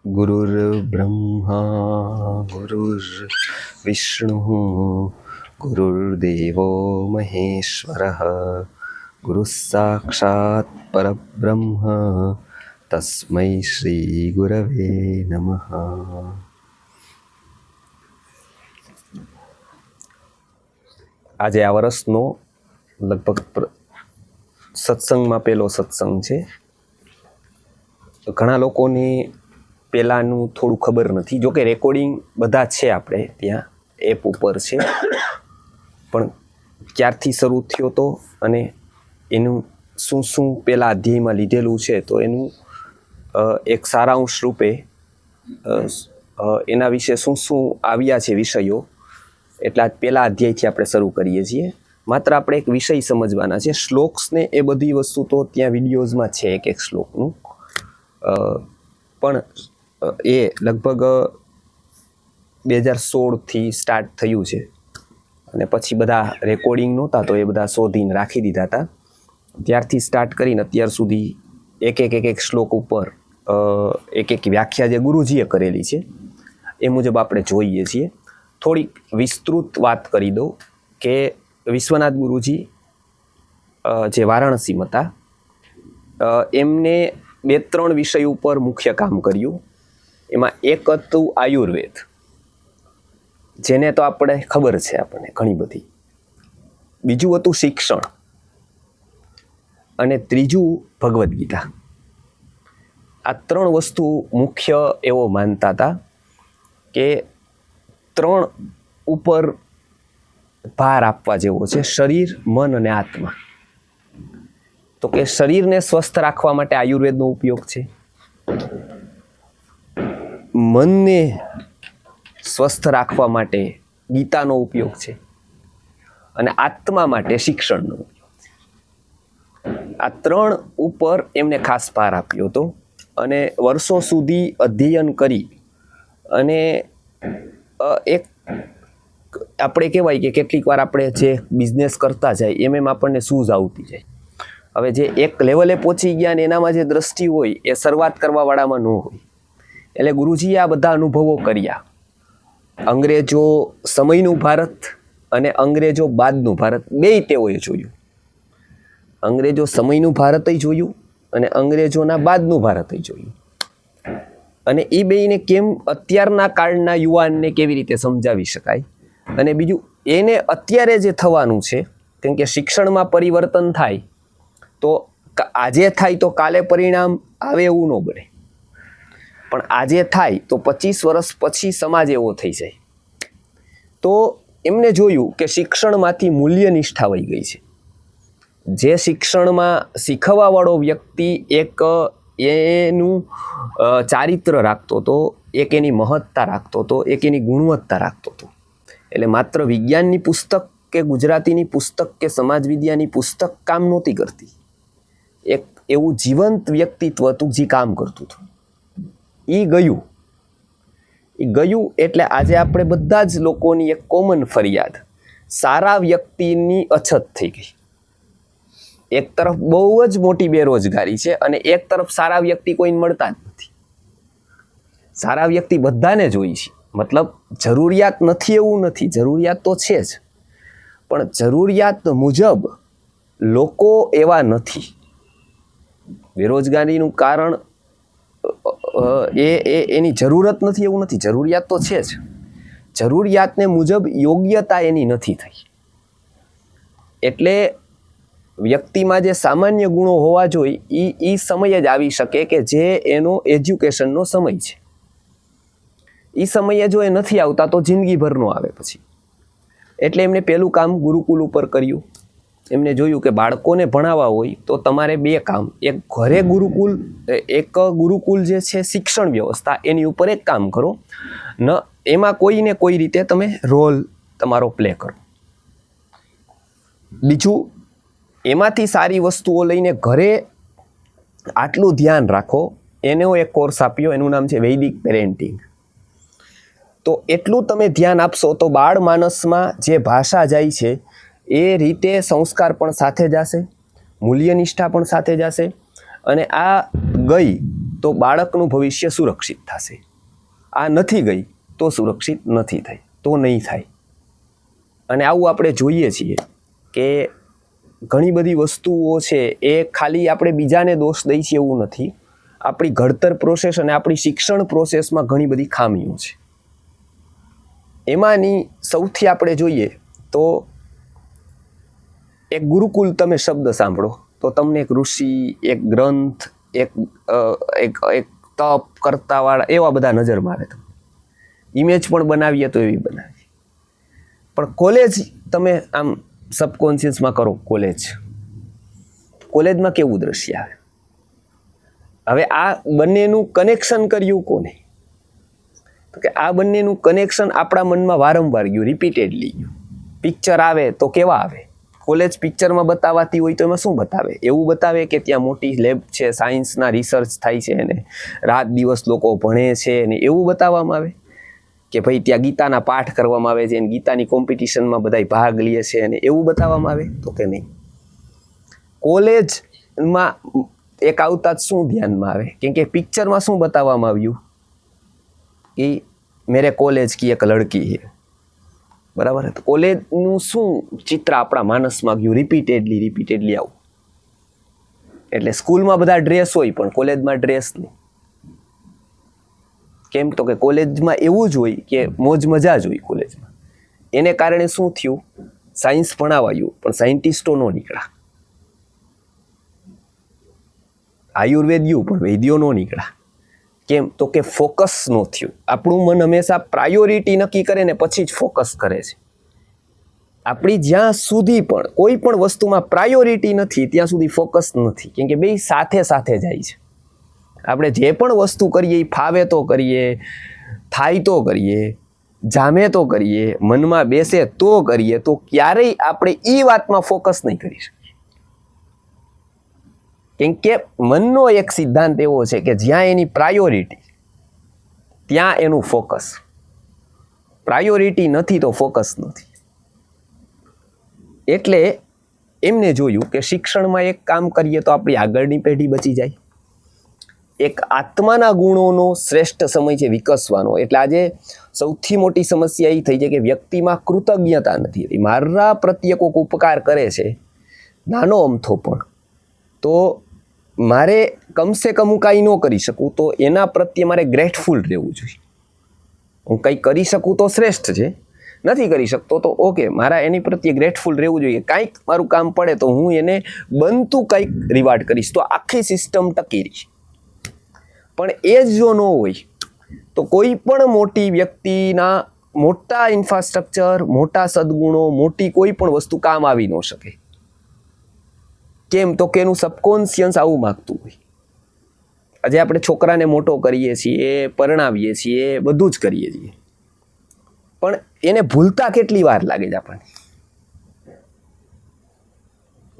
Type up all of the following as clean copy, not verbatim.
गुरुर्ब्रह्मा गुरुर्विष्णुः गुरुर्देवो महेश्वरः गुरुः साक्षात् परब्रह्म तस्मै श्री गुरवे नमः। આજે આ વર્ષનો લગભગ સત્સંગમાં પહેલો સત્સંગ છે. ઘણા લોકોને પહેલાંનું થોડું ખબર નથી, જોકે રેકોર્ડિંગ બધા છે આપણે ત્યાં એપ ઉપર છે, પણ ક્યારથી શરૂ થયો તો અને એનું શું શું પહેલાં અધ્યાયમાં લીધેલું છે તો એનું એક સારાંશ રૂપે એના વિશે શું શું આવ્યા છે વિષયો, એટલા પહેલા અધ્યાયથી આપણે શરૂ કરીએ છીએ. માત્ર આપણે એક વિષય સમજવાના છે. શ્લોક્સને એ બધી વસ્તુ તો ત્યાં વિડીયોઝમાં છે એક એક શ્લોકનું, પણ એ લગભગ 2016થી સ્ટાર્ટ થયું છે અને પછી બધા રેકોર્ડિંગ નહોતા તો એ બધા શોધીને રાખી દીધા હતા. ત્યારથી સ્ટાર્ટ કરીને અત્યાર સુધી એક એક શ્લોક ઉપર એક એક વ્યાખ્યા જે ગુરુજીએ કરેલી છે એ મુજબ આપણે જોઈએ છીએ. થોડીક વિસ્તૃત વાત કરી દઉં કે વિશ્વનાથ ગુરુજી જે વારાણસીમાં હતા, એમને 2-3 વિષય ઉપર મુખ્ય કામ કર્યું. એમાં એક હતું આયુર્વેદ, જેને તો આપણે ખબર છે આપણને ઘણી બધી. બીજું હતું શિક્ષણ અને ત્રીજું ભગવદ્ ગીતા. આ 3 વસ્તુ મુખ્ય એવો માનતા હતા કે 3 ઉપર ભાર આપવા જેવો છે, શરીર, મન અને આત્મા. તો કે શરીરને સ્વસ્થ રાખવા માટે આયુર્વેદનો ઉપયોગ છે, મનને સ્વસ્થ રાખવા માટે ગીતાનો ઉપયોગ છે અને આત્મા માટે શિક્ષણનો ઉપયોગ છે. આ 3 ઉપર એમને ખાસ ભાર આપ્યો હતો અને વર્ષો સુધી અધ્યયન કરી અને એક આપણે કહેવાય કે કેટલીક વાર આપણે જે બિઝનેસ કરતા જાય એમ આપણને સૂઝ આવતી જાય. હવે જે એક લેવલે પહોંચી ગયા ને એનામાં જે દ્રષ્ટિ હોય એ શરૂઆત કરવાવાળામાં ન હોય. એટલે ગુરુજીએ આ બધા અનુભવો કર્યા. અંગ્રેજો સમયનું ભારત અને અંગ્રેજો બાદનું ભારત બેય તેઓએ જોયું. અંગ્રેજો સમયનું ભારતય જોયું અને અંગ્રેજોના બાદનું ભારતય જોયું. અને એ બેયને કેમ અત્યારના કાળના યુવાનને કેવી રીતે સમજાવી શકાય, અને બીજું એને અત્યારે જે થવાનું છે, કેમ કે શિક્ષણમાં પરિવર્તન થાય તો આજે થાય તો કાલે પરિણામ આવે એવું ન બને, પણ આજે થાય તો 25 વર્ષ પછી સમાજ એવો થઈ જાય. તો એમને જોયું કે શિક્ષણમાંથી મૂલ્ય નિષ્ઠા વહી ગઈ છે. જે શિક્ષણમાં શીખવાવાળો વ્યક્તિ એક એનું ચારિત્ર રાખતો હતો, એક એની મહત્તા રાખતો હતો, એક એની ગુણવત્તા રાખતો હતો. એટલે માત્ર વિજ્ઞાનની પુસ્તક કે ગુજરાતીની પુસ્તક કે સમાજ વિદ્યાની પુસ્તક કામ નહોતી કરતી. એક એવું જીવંત વ્યક્તિત્વ હતું જે કામ કરતું હતું. એ ગયું એટલે આજે આપણે બધા જ લોકોની એક કોમન ફરિયાદ, સારા વ્યક્તિની અછત થઈ ગઈ. એક તરફ બહુ જ મોટી બેરોજગારી છે અને એક તરફ સારા વ્યક્તિ કોઈને મળતા જ નથી. સારા વ્યક્તિ બધાને જોઈ છે, મતલબ જરૂરિયાત નથી એવું નથી, જરૂરિયાત તો છે જ, પણ જરૂરિયાત મુજબ લોકો એવા નથી. બેરોજગારીનું કારણ એની જરૂરત નથી એવું નથી, જરૂરિયાત તો છે જ, જરૂરિયાતને મુજબ યોગ્યતા એની નથી થઈ. એટલે વ્યક્તિમાં જે સામાન્ય ગુણો હોવા જોઈએ એ સમય જ આવી શકે કે જે એનો એજ્યુકેશનનો સમય છે. એ સમયે જો એ નથી આવતા તો જિંદગીભરનો આવે પછી. એટલે એમને પહેલું કામ ગુરુકુલ ઉપર કર્યું. એમને જોયું કે બાળકોને ભણાવવા હોય તો તમારે 2 કામ, એક ઘરે ગુરુકુલ, એક ગુરુકુલ જે છે શિક્ષણ વ્યવસ્થા, એની ઉપર એક કામ કરો ન, એમાં કોઈને કોઈ રીતે તમે રોલ તમારો પ્લે કરો. બીજું, એમાંથી સારી વસ્તુઓ લઈને ઘરે આટલું ધ્યાન રાખો. એનો એક કોર્સ આપ્યો, એનું નામ છે વૈદિક પેરેન્ટિંગ. તો એટલું તમે ધ્યાન આપશો તો બાળ માનસમાં જે ભાષા જાય છે એ રીતે સંસ્કાર પણ સાથે જશે, મૂલ્યનિષ્ઠા પણ સાથે જશે. અને આ ગઈ તો બાળકનું ભવિષ્ય સુરક્ષિત થશે. આ નથી ગઈ તો સુરક્ષિત નથી થઈ, તો નહીં થાય. અને આવું આપણે જોઈએ છીએ કે ઘણી બધી વસ્તુઓ છે એ ખાલી આપણે બીજાને દોષ દઈ છીએ એવું નથી. આપણી ઘડતર પ્રોસેસ અને આપણી શિક્ષણ પ્રોસેસમાં ઘણી બધી ખામીઓ છે. એમાંની સૌથી આપણે જોઈએ તો એક ગુરુકુલ તમે શબ્દ સાંભળો તો તમને એક ઋષિ, એક ગ્રંથ, એક તપ કરતાવાળા એવા બધા નજરમાં આવે. તમને ઇમેજ પણ બનાવીએ તો એવી બનાવીએ. પણ કોલેજ તમે આમ સબકોન્શિયસમાં કરો, કોલેજમાં કેવું દ્રશ્ય આવે? હવે આ બંનેનું કનેક્શન કર્યું કોને? તો કે આ બંનેનું કનેક્શન આપણા મનમાં વારંવાર ગયું, રિપીટેડલી ગયું. પિક્ચર આવે તો કેવા આવે? કોલેજ પિક્ચરમાં બતાવાતી હોય તો એમાં શું બતાવે? એવું બતાવે કે ત્યાં મોટી લેબ છે, સાયન્સના રિસર્ચ થાય છે ને રાત દિવસ લોકો ભણે છે ને એવું બતાવવામાં આવે? કે ભાઈ ત્યાં ગીતાના પાઠ કરવામાં આવે છે અને ગીતાની કોમ્પિટિશનમાં બધા ભાગ લે છે અને એવું બતાવવામાં આવે? તો કે નહીં. કોલેજમાં એક આવતા જ શું ધ્યાનમાં આવે? કેમ કે પિક્ચરમાં શું બતાવવામાં આવ્યું કે મેરે કોલેજ કી એક લડકી હે, બરાબર? તો કોલેજનું શું ચિત્ર આપણા માનસમાં ગયું? રિપીટેડલી આવું. એટલે સ્કૂલમાં બધા ડ્રેસ હોય પણ કોલેજમાં ડ્રેસ નહીં. કેમ? તો કે કોલેજમાં એવું જ હોય કે મોજ મજા જ હોય કોલેજમાં. એને કારણે શું થયું? સાયન્સ ભણાવાયું પણ સાયન્ટિસ્ટો ન નીકળ્યા. આયુર્વેદિયું પણ વૈદ્યો ન નીકળ્યા. કેમ? તો કે ફોકસ ન થયું. આપણું મન હંમેશા પ્રાયોરિટી નક્કી કરે ને પછી જ ફોકસ કરે છે. આપણી જ્યાં સુધી પણ કોઈ પણ વસ્તુમાં પ્રાયોરિટી નથી ત્યાં સુધી ફોકસ નથી. કેમ કે બે સાથે સાથે જાય છે. આપણે જે પણ વસ્તુ કરીએ એ ફાવે તો કરીએ, થાય તો કરીએ, જામે તો કરીએ, મનમાં બેસે તો કરીએ, તો ક્યારેય આપણે એ વાતમાં ફોકસ નહીં કરી શકીએ. કેમ કે મનનો એક સિદ્ધાંત એવો છે કે જ્યાં એની પ્રાયોરિટી ત્યાં એનું ફોકસ. પ્રાયોરિટી નથી તો ફોકસ નથી. એટલે એમને જોયું કે શિક્ષણમાં એક કામ કરીએ તો આપણી આગળની પેઢી બચી જાય. એક આત્માના ગુણોનો શ્રેષ્ઠ સમય છે વિકસવાનો. એટલે આજે સૌથી મોટી સમસ્યા એ થઈ છે કે વ્યક્તિમાં કૃતજ્ઞતા નથી. મારા પ્રત્યે કોઈક ઉપકાર કરે છે નાનો અમથો પણ, તો મારે કમસે કમ હું કાંઈ ન કરી શકું તો એના પ્રત્યે મારે ગ્રેટફુલ રહેવું જોઈએ. હું કંઈ કરી શકું તો શ્રેષ્ઠ છે, નથી કરી શકતો તો ઓકે, મારા એની પ્રત્યે ગ્રેટફુલ રહેવું જોઈએ. કાંઈક મારું કામ પડે તો હું એને બનતું કંઈક રિવાર્ડ કરીશ તો આખી સિસ્ટમ ટકી રહી. પણ એ જ જો ન હોય તો કોઈ પણ મોટી વ્યક્તિના મોટા ઇન્ફ્રાસ્ટ્રક્ચર, મોટા સદગુણો, મોટી કોઈ પણ વસ્તુ કામ આવી ન શકે. કેમ? તો કે એનું સબકોન્શિયસ આવું માગતું હોય. આજે આપણે છોકરાને મોટો કરીએ છીએ, પરણાવીએ છીએ, બધું જ કરીએ છીએ, પણ એને ભૂલતા કેટલી વાર લાગે છે આપણને?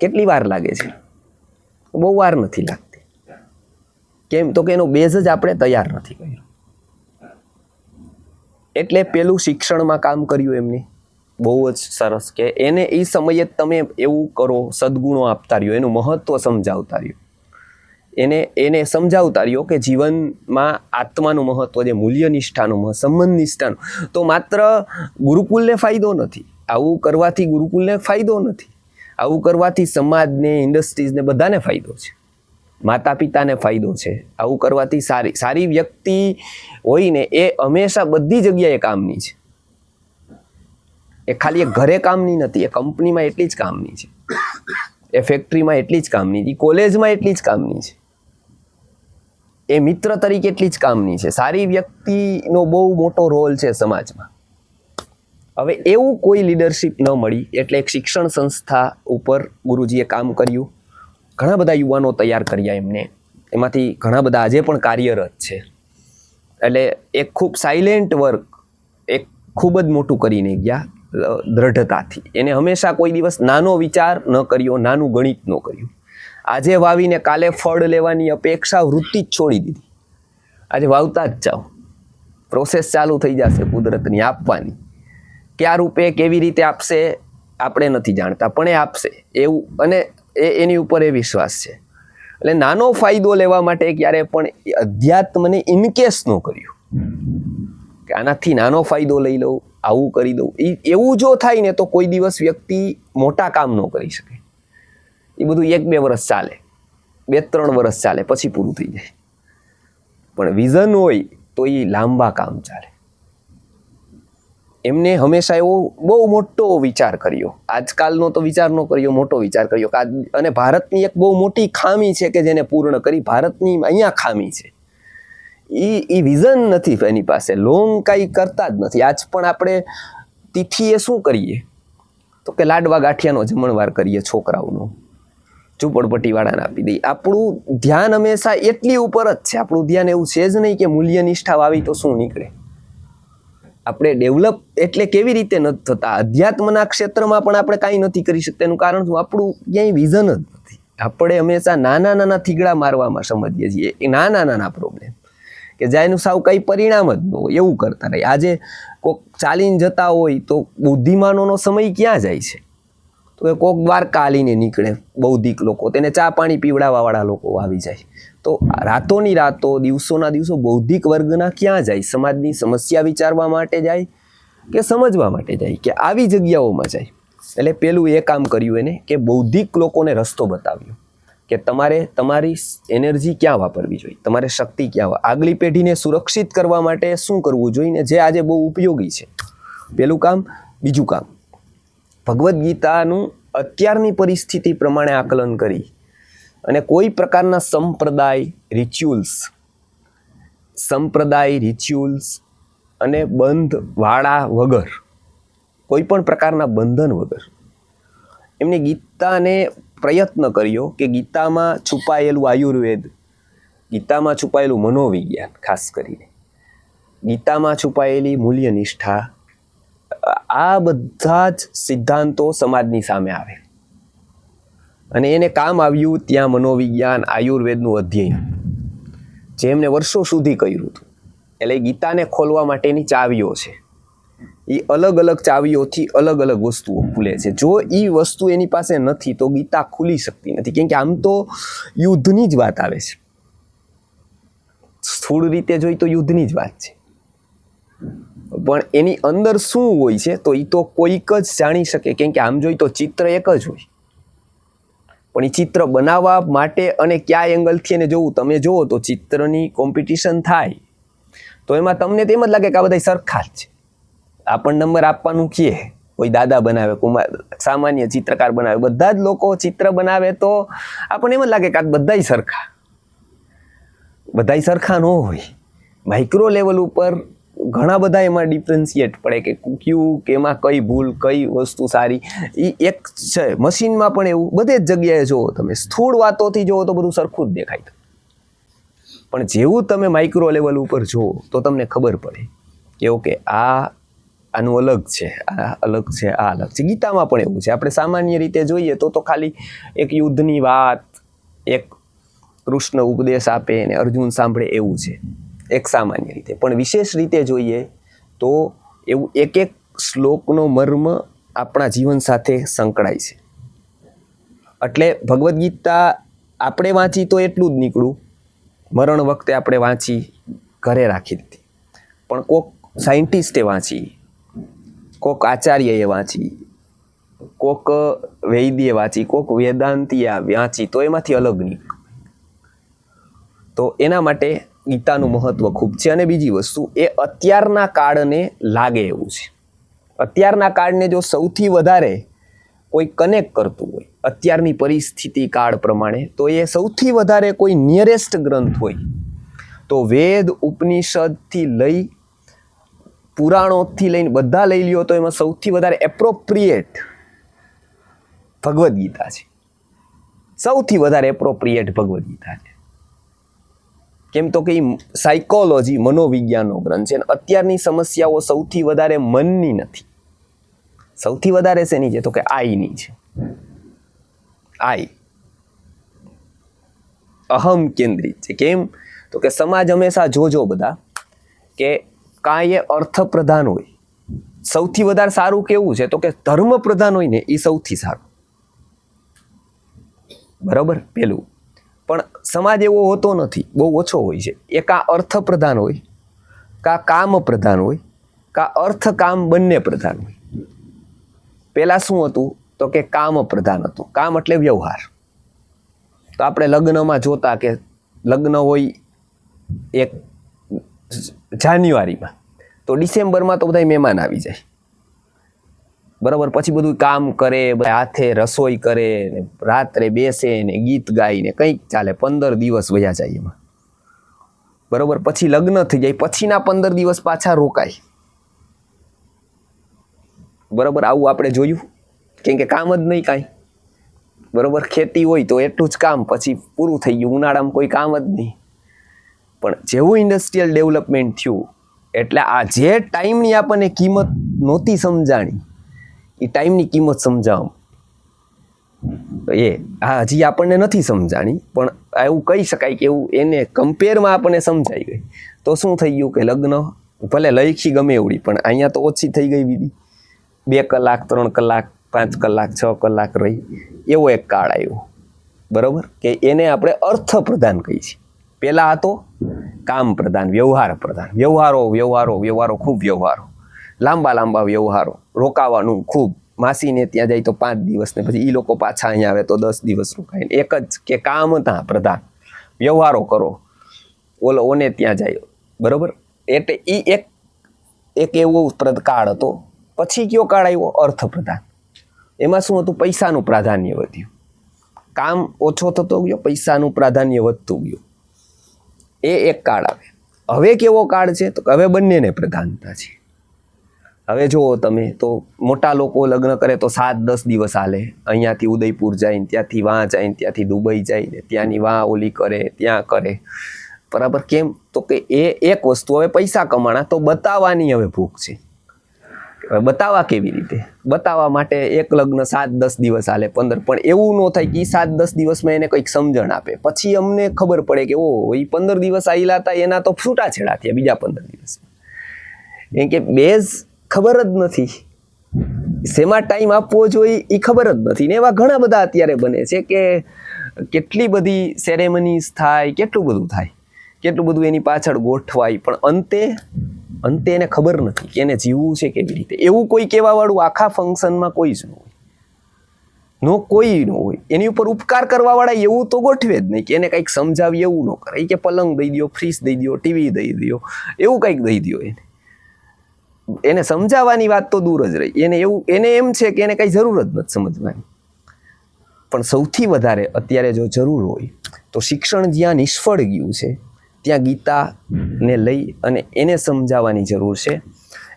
કેટલી વાર લાગે છે? બહુ વાર નથી લાગતી. કેમ? તો કે એનો બેઝ જ આપણે તૈયાર નથી કર્યો. એટલે પેલું શિક્ષણમાં કામ કર્યું એમને બહુ જ સરસ કે એને એ સમયે તમે એવું કરો, સદગુણો આપતા રહ્યો, એનું મહત્વ સમજાવતા રહ્યો, એને સમજાવતા રહ્યો કે જીવનમાં આત્માનું મહત્વ, જે મૂલ્ય નિષ્ઠાનું, સંબંધ નિષ્ઠાનું. તો માત્ર ગુરુકુલને ફાયદો નથી, આવું કરવાથી ગુરુકુલને ફાયદો નથી, આવું કરવાથી સમાજને, ઇન્ડસ્ટ્રીઝને બધાને ફાયદો છે, માતા પિતાને ફાયદો છે. આવું કરવાથી સારી વ્યક્તિ હોય ને એ હંમેશા બધી જગ્યાએ કામની છે. એ ખાલી એક ઘરે કામની નથી, એ કંપનીમાં એટલી જ કામની છે, એ ફેક્ટરીમાં એટલી જ કામની છે, કોલેજમાં એટલી જ કામની છે, એ મિત્ર તરીકે એટલી જ કામની છે. સારી વ્યક્તિનો બહુ મોટો રોલ છે સમાજમાં. હવે એવું કોઈ લીડરશિપ ન મળી એટલે એક શિક્ષણ સંસ્થા ઉપર ગુરુજીએ કામ કર્યું. ઘણા બધા યુવાનો તૈયાર કર્યા એમને, એમાંથી ઘણા બધા આજે પણ કાર્યરત છે. એટલે એક ખૂબ સાયલેન્ટ વર્ક, એક ખૂબ જ મોટું કરીને ગયા દ્રઢતાથી. એને હંમેશા કોઈ દિવસ નાનો વિચાર ન કર્યો, નાનું ગણિત ન કર્યું. આજે વાવીને કાલે ફળ લેવાની અપેક્ષા, વૃત્તિ જ છોડી દીધી. આજે વાવતા જ જાઓ, પ્રોસેસ ચાલુ થઈ જશે કુદરતની આપવાની. કયા રૂપે કેવી રીતે આપશે આપણે નથી જાણતા, પણ એ આપશે એવું, અને એની ઉપર એ વિશ્વાસ છે. એટલે નાનો ફાયદો લેવા માટે ક્યારે પણ અધ્યાત્મને ઇનકેસ ન કર્યું કે આનાથી નાનો ફાયદો લઈ લઉં, આવું કરી દઉં. એવું જો થાય ને તો કોઈ દિવસ વ્યક્તિ મોટા કામ ન કરી શકે. એ બધું 1-2 વર્ષ ચાલે, 2-3 વર્ષ ચાલે, પછી પૂરું થઈ જાય. પણ વિઝન હોય તો એ લાંબા કામ ચાલે. એમને હંમેશા એવો બહુ મોટો વિચાર કર્યો. આજકાલનો તો વિચાર ન કર્યો, મોટો વિચાર કર્યો. અને ભારતની એક બહુ મોટી ખામી છે કે જેને પૂર્ણ કરી. ભારતની અહીંયા ખામી છે, એ વિઝન નથી એની પાસે. લોંગ કાંઈ કરતા જ નથી. આજ પણ આપણે તિથિએ શું કરીએ તો કે લાડવા ગાંઠિયાનો જમણવાર કરીએ, છોકરાઓનો ઝૂંપડપટ્ટીવાળાને આપી દઈએ. આપણું ધ્યાન હંમેશા એટલી ઉપર જ છે. આપણું ધ્યાન એવું છે જ નહીં કે મૂલ્ય નિષ્ઠા વાવી તો શું નીકળે. આપણે ડેવલપ એટલે કેવી રીતે નથી થતા. અધ્યાત્મના ક્ષેત્રમાં પણ આપણે કાંઈ નથી કરી શકતા. એનું કારણ શું? આપણું ક્યાંય વિઝન જ નથી. આપણે હંમેશા નાના નાના થીગડા મારવામાં સમજીએ છીએ. એ નાના પ્રોબ્લેમ કે જેનું સાવ કંઈ પરિણામ જ ન હોય એવું કરતા રહે. આજે કોઈક ચાલીને જતા હોય તો બુદ્ધિમાનોનો સમય ક્યાં જાય છે? તો એ કોઈક દ્વારકા હાલીને નીકળે બૌદ્ધિક લોકો, તેને ચા પાણી પીવડાવવાવાળા લોકો આવી જાય. તો રાતોની રાતો, દિવસોના દિવસો બૌદ્ધિક વર્ગના ક્યાં જાય? સમાજની સમસ્યા વિચારવા માટે જાય કે સમજવા માટે જાય કે આવી જગ્યાઓમાં જાય? એટલે પેલું એ કામ કર્યું એને કે બૌદ્ધિક લોકોને રસ્તો બતાવ્યો કે તમારે તમારી એનર્જી ક્યાં વાપરવી જોઈએ, તમારે શક્તિ ક્યાં, આગલી પેઢીને સુરક્ષિત કરવા માટે શું કરવું જોઈએ ને જે આજે બહુ ઉપયોગી છે. પેલું કામ. બીજું કામ, ભગવદ્ ગીતાનું અત્યારની પરિસ્થિતિ પ્રમાણે આકલન કરી અને કોઈ પ્રકારના સંપ્રદાય રિચ્યુઅલ્સ અને બંધવાળા વગર, કોઈ પણ પ્રકારના બંધન વગર એમને ગીતાને પ્રયત્ન કર્યો કે ગીતામાં છુપાયેલું આયુર્વેદ, ગીતામાં છુપાયેલું મનોવિજ્ઞાન, ખાસ કરીને ગીતામાં છુપાયેલી મૂલ્ય નિષ્ઠા, આ બધા જ સિદ્ધાંતો સમાજની સામે આવે. અને એને કામ આવ્યું ત્યાં મનોવિજ્ઞાન, આયુર્વેદનું અધ્યયન, જે એમને વર્ષો સુધી કર્યું હતું. એટલે ગીતાને ખોલવા માટેની ચાવીઓ છે. એ અલગ અલગ ચાવીઓથી અલગ અલગ વસ્તુઓ ખુલે છે. જો એ વસ્તુ એની પાસે નથી તો ગીતા ખુલી શકતી નથી. કેમ કે આમ તો યુદ્ધની જ વાત આવે છે. સ્થૂળ રીતે જોઈ તો યુદ્ધની જ વાત છે, પણ એની અંદર શું હોય છે તો એ તો કોઈક જ જાણી શકે. કેમ કે આમ જોઈ તો ચિત્ર એક જ હોય, પણ એ ચિત્ર બનાવવા માટે અને કયા એંગલથી એને જોવું, તમે જુઓ તો ચિત્રની કોમ્પિટિશન થાય તો એમાં તમને તેમ જ લાગે કે આ બધા સરખા જ છે. આપણને નંબર આપવાનું કહે, કોઈ દાદા બનાવે, સામાન્ય ચિત્રકાર બનાવે, બધા જ લોકો ચિત્ર બનાવે તો આપણને એમ જ લાગે કે આ બધાય સરખા. બધાય સરખા ન હોય. માઇક્રો લેવલ ઉપર ઘણા બધા એમાં ડિફરન્શિએટ પડે કે કયું કે એમાં કઈ ભૂલ, કઈ વસ્તુ સારી. એ એક છે. મશીનમાં પણ એવું, બધે જ જગ્યાએ જુઓ તમે, સ્થૂળ વાતોથી જુઓ તો બધું સરખું જ દેખાય. પણ જેવું તમે માઇક્રો લેવલ ઉપર જુઓ તો તમને ખબર પડે કે ઓકે આનું અલગ છે, આ અલગ છે, આ અલગ છે. ગીતામાં પણ એવું છે. આપણે સામાન્ય રીતે જોઈએ તો ખાલી એક યુદ્ધની વાત, એક કૃષ્ણ ઉપદેશ આપે અને અર્જુન સાંભળે એવું છે, એક સામાન્ય રીતે. પણ વિશેષ રીતે જોઈએ તો એવું એક શ્લોકનો મર્મ આપણા જીવન સાથે સંકળાય છે. એટલે ભગવદ્ ગીતા આપણે વાંચી તો એટલું જ નીકળું, મરણ વખતે આપણે વાંચી, ઘરે રાખી દીધી. પણ કોક સાયન્ટિસ્ટે વાંચી, કોક આચાર્યએ વાંચી, કોક વૈદ્યે વાંચી, કોક વેદાંતીએ વાંચી, તો એમાંથી અલગ નીકળ્યું. તો એના માટે ગીતાનું મહત્વ ખૂબ છે. અને બીજી વસ્તુ, એ અત્યારના કાળને લાગે એવું છે. અત્યારના કાળને જો સૌથી વધારે કોઈ કનેક્ટ કરતું હોય અત્યારની પરિસ્થિતિ કાળ પ્રમાણે, તો એ સૌથી વધારે કોઈ નિયરેસ્ટ ગ્રંથ હોય તો વેદ, ઉપનિષદથી લઈ, પુરાણોથી લઈને બધા લઈ લ્યો તો એમાં સૌથી વધારે એપ્રોપ્રિએટ ભગવદ્ ગીતા છે. સૌથી વધારે એપ્રોપ્રિએટ ભગવદ્ ગીતા છે. કેમ તો કે સાયકોલોજી, મનોવિજ્ઞાનનો ગ્રંથ છે. અત્યારની સમસ્યાઓ સૌથી વધારે મનની નથી, સૌથી વધારે શેની છે તો કે આઈની છે. અહમ કેન્દ્રિત છે. કેમ તો કે સમાજ હંમેશા જોજો બધા કે કાંઈ એ અર્થ પ્રધાન હોય, સૌથી વધારે સારું કેવું છે તો કે ધર્મ પ્રધાન હોય ને એ સૌથી સારું. બરાબર? પેલું. પણ સમાજ એવો હોતો નથી, બહુ ઓછો હોય છે. એ કાં અર્થ પ્રધાન હોય, કાં કામ પ્રધાન હોય, કાં અર્થ કામ બંને પ્રધાન હોય. પહેલાં શું હતું તો કે કામ પ્રધાન હતું. કામ એટલે વ્યવહાર. તો આપણે લગ્નમાં જોતા કે લગ્ન હોય એક જાન્યુઆરીમાં, તો ડિસેમ્બરમાં તો બધા મહેમાન આવી જાય, બરાબર. પછી બધું કામ કરે, હાથે રસોઈ કરે, ને રાત્રે બેસે ને ગીત ગાય ને કંઈક ચાલે. 15 દિવસ વયા જાય એમાં, બરાબર. પછી લગ્ન થઈ જાય, પછીના 15 દિવસ પાછા રોકાય, બરાબર. આવું આપણે જોયું, કેમ કે કામ જ નહીં કાંઈ, બરાબર. ખેતી હોય તો એટલું જ કામ, પછી પૂરું થઈ ગયું. ઉનાળામાં કોઈ કામ જ નહીં. પણ જેવું ઇન્ડસ્ટ્રીયલ ડેવલપમેન્ટ થયું એટલે આ જે ટાઈમની આપણને કિંમત નહોતી સમજાણી, એ ટાઈમની કિંમત સમજાવવા હજી આપણને નથી સમજાણી, પણ એવું કહી શકાય કે એવું એને કમ્પેરમાં આપણને સમજાઈ ગઈ. તો શું થઈ ગયું કે લગ્ન ભલે લઈખી ગમે એવડી, પણ અહીંયા તો ઓછી થઈ ગઈ વિધિ. 2 કલાક 3 કલાક 5 કલાક 6 કલાક રહી, એવો એક કાળ આવ્યો, બરાબર. કે એને આપણે અર્થ પ્રદાન કહીએ છીએ. પહેલાં હતો કામ પ્રધાન, વ્યવહાર પ્રધાન. વ્યવહારો, ખૂબ વ્યવહારો, લાંબા વ્યવહારો, રોકાવાનું ખૂબ. માસીને ત્યાં જાય તો 5 દિવસ, ને પછી એ લોકો પાછા અહીંયા આવે તો 10 દિવસ રોકાય. એક જ કે કામ હતા પ્રધાન, વ્યવહારો કરો, ઓને ત્યાં જાય, બરાબર. એટલે એ એક એવો કાળ હતો. પછી કયો કાળ આવ્યો? અર્થ પ્રધાન. એમાં શું હતું? પૈસાનું પ્રાધાન્ય વધ્યું. કામ ઓછો થતો ગયો, પૈસાનું પ્રાધાન્ય વધતું ગયું. એ એક કાળ આવે. હવે કેવો કાળ છે? તો હવે બંનેને પ્રધાનતા છે. હવે જુઓ તમે, તો મોટા લોકો લગ્ન કરે તો 7-10 દિવસ હાલે. અહીંયાથી ઉદયપુર જાય, ત્યાંથી વાં જાય, ત્યાંથી દુબઈ જાય, ને ત્યાંની વાં ઓલી કરે, ત્યાં કરે, બરાબર. કેમ? તો કે એ એક વસ્તુ, હવે પૈસા કમાણા તો બતાવવાની હવે ભૂખ છે. બતાવવા કેવી રીતે? બતાવવા માટે એક લગ્ન 7-10 દિવસ હાલે, 15. પણ એવું ન થાય કે 7-10 દિવસમાં એને કંઈક સમજણ આપે. પછી અમને ખબર પડે કે ઓહ, એ 15 દિવસ આવેલા હતા, એના તો છૂટાછેડા થયા બીજા 15 દિવસમાં. એમ કે બેઝ ખબર જ નથી, શેમાં ટાઈમ આપવો જોઈએ એ ખબર જ નથી. ને એવા ઘણા બધા અત્યારે બને છે કે કેટલી બધી સેરેમનીઝ થાય, કેટલું બધું થાય, કેટલું બધું એની પાછળ ગોઠવાય, પણ અંતે એને ખબર નથી કે એને જીવવું છે કેવી રીતે. એવું કોઈ કહેવાવાળું આખા ફંક્શનમાં કોઈ જ ન હોય. એની ઉપર ઉપકાર કરવાવાળા એવું તો ગોઠવે જ નહીં કે એને કંઈક સમજાવી, એવું ન કરે. કે પલંગ દઈ દો, ફ્રીજ દઈ દો, ટીવી દઈ દો, એવું કંઈક દઈ દો. એને સમજાવવાની વાત તો દૂર જ રહી. એને એમ છે કે એને કંઈ જરૂર જ નથી સમજવાની. પણ સૌથી વધારે અત્યારે જો જરૂર હોય તો શિક્ષણ જ્યાં નિષ્ફળ ગયું છે ત્યાં ગીતાને લઈ અને એને સમજાવવાની જરૂર છે.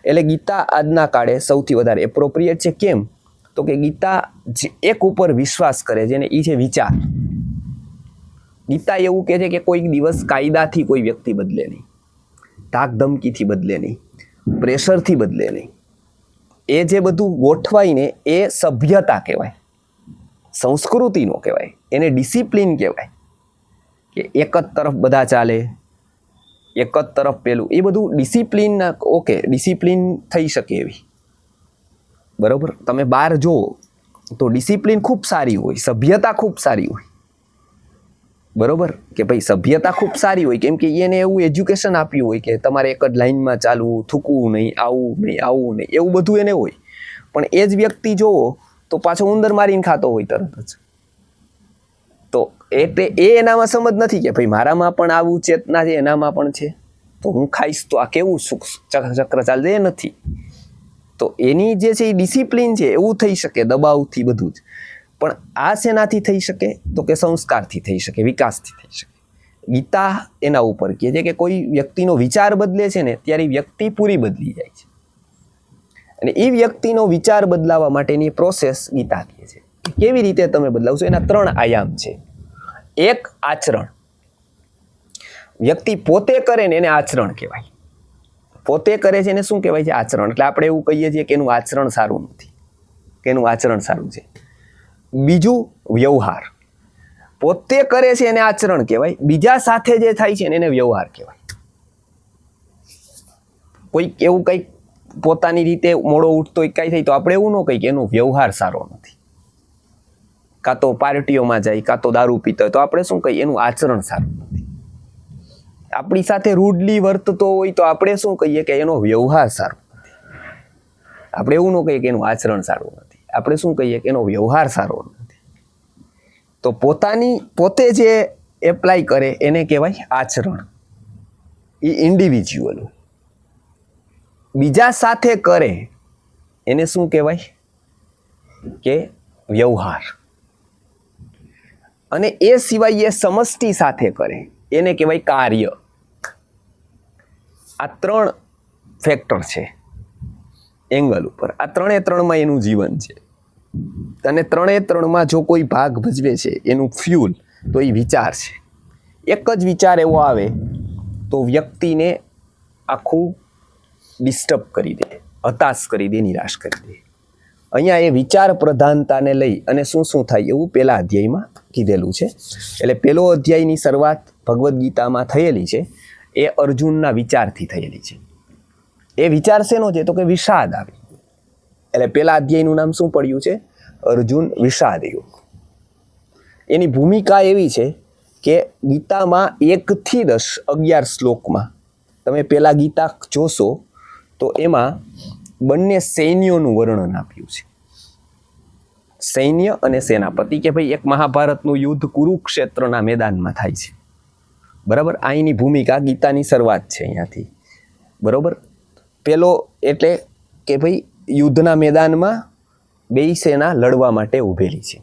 એટલે ગીતા આજના કાળે સૌથી વધારે એપ્રોપ્રિએટ છે. કેમ? તો કે ગીતા એક ઉપર વિશ્વાસ કરે છે, અને એ છે વિચાર. ગીતા એવું કહે છે કે કોઈક દિવસ કાયદાથી કોઈ વ્યક્તિ બદલે નહીં, ધાક ધમકીથી બદલે નહીં, પ્રેશરથી બદલે નહીં. એ જે બધું ગોઠવાય ને એ સભ્યતા કહેવાય, સંસ્કૃતિ નો કહેવાય, એને ડિસિપ્લિન કહેવાય. કે એક જ તરફ બધા ચાલે, એક જ તરફ પેલું, એ બધું ડિસિપ્લિનના ઓકે, ડિસિપ્લિન થઈ શકે એવી, બરાબર. તમે બહાર જુઓ તો ડિસિપ્લિન ખૂબ સારી હોય, સભ્યતા ખૂબ સારી હોય, બરાબર. કે ભાઈ સભ્યતા ખૂબ સારી હોય, કેમ કે એને એવું એજ્યુકેશન આપ્યું હોય કે તમારે એક જ લાઈનમાં ચાલવું, થૂકવું નહીં, આવું નહીં, એવું બધું એને હોય. પણ એ જ વ્યક્તિ જોવો તો પાછો ઉંદર મારીને ખાતો હોય તરત જ. તો એટલે એ એનામાં સમજ નથી કે ભાઈ મારામાં પણ આવું ચેતના છે, એનામાં પણ છે, તો હું ખાઈશ તો આ કેવું સુખ ચક્ર ચાલશે, એ નથી. તો એની જે છે એ ડિસિપ્લિન છે, એવું થઈ શકે દબાવથી બધું જ. પણ આ શેનાથી થઈ શકે? તો કે સંસ્કારથી થઈ શકે, વિકાસથી થઈ શકે. ગીતા એના ઉપર કહે છે કે કોઈ વ્યક્તિનો વિચાર બદલે છે ને ત્યારે વ્યક્તિ પૂરી બદલી જાય છે. અને એ વ્યક્તિનો વિચાર બદલાવા માટેની પ્રોસેસ ગીતા કહે છે. કેવી રીતે તમે બદલાવશો? એના 3 આયામ છે. એક, આચરણ. વ્યક્તિ પોતે કરે ને એને આચરણ કહેવાય. પોતે કરે છે એને શું કહેવાય છે? આચરણ. એટલે આપણે એવું કહીએ છીએ કે એનું આચરણ સારું નથી, કે એનું આચરણ સારું છે. બીજું, વ્યવહાર. પોતે કરે છે એને આચરણ કહેવાય, બીજા સાથે જે થાય છે એને વ્યવહાર કહેવાય. કોઈક એવું કંઈક પોતાની રીતે મોડો ઉઠતો કાંઈ થાય તો આપણે એવું ન કહીએ કે એનો વ્યવહાર સારો નથી. કાં તો પાર્ટીઓમાં જાય, કાં તો દારૂ પીતો હોય, તો આપણે શું કહીએ? એનું આચરણ સારું નથી. આપણી સાથે રૂડલી વર્તતો હોય તો આપણે શું કહીએ? કે એનો વ્યવહાર સારો નથી. આપણે એવું ન કહીએ કે એનું આચરણ સારું નથી. આપણે શું કહીએ? કે એનો વ્યવહાર સારો નથી. તો પોતે જે એપ્લાય કરે એને કહેવાય આચરણ. એ ઇન્ડિવિજ્યુઅલ. બીજા સાથે કરે એને શું કહેવાય? કે વ્યવહાર. અને એ સિવાય એ સમષ્ટિ સાથે કરે એને કહેવાય કાર્ય. આ 3 ફેક્ટર છે એંગલ ઉપર. આ 3 એનું જીવન છે. અને 3માં જો કોઈ ભાગ ભજવે છે એનું ફ્યુલ, તો એ વિચાર છે. એક જ વિચાર એવો આવે તો વ્યક્તિને આખું ડિસ્ટર્બ કરી દે, હતાશ કરી દે, નિરાશ કરી દે. અહીંયા એ વિચાર પ્રધાનતાને લઈ અને શું શું થાય એવું પહેલા અધ્યાયમાં કીધેલું છે. એટલે પહેલો અધ્યાયની શરૂઆત ભગવદ્ ગીતામાં થયેલી છે એ અર્જુનના વિચારથી થયેલી છે. એ વિચાર શેનો છે? તો કે વિષાદ આવી. એટલે પહેલા અધ્યાયનું નામ શું પડ્યું છે? અર્જુન વિષાદ યોગ. એની ભૂમિકા એવી છે કે ગીતામાં 1 થી 10 11 શ્લોકમાં તમે પહેલા ગીતા જોશો તો એમાં બંને સૈન્યોનું વર્ણન આપ્યું છે. સૈન્ય અને સેનાપતિ, કે ભાઈ એક મહાભારતનું યુદ્ધ કુરુક્ષેત્રના મેદાનમાં થાય છે. બરાબર, અહીંની ભૂમિકા ગીતાની શરૂઆત છે અહીંયાથી. બરાબર, પેલો એટલે કે ભાઈ યુદ્ધના મેદાનમાં 2 સેના લડવા માટે ઊભેલી છે.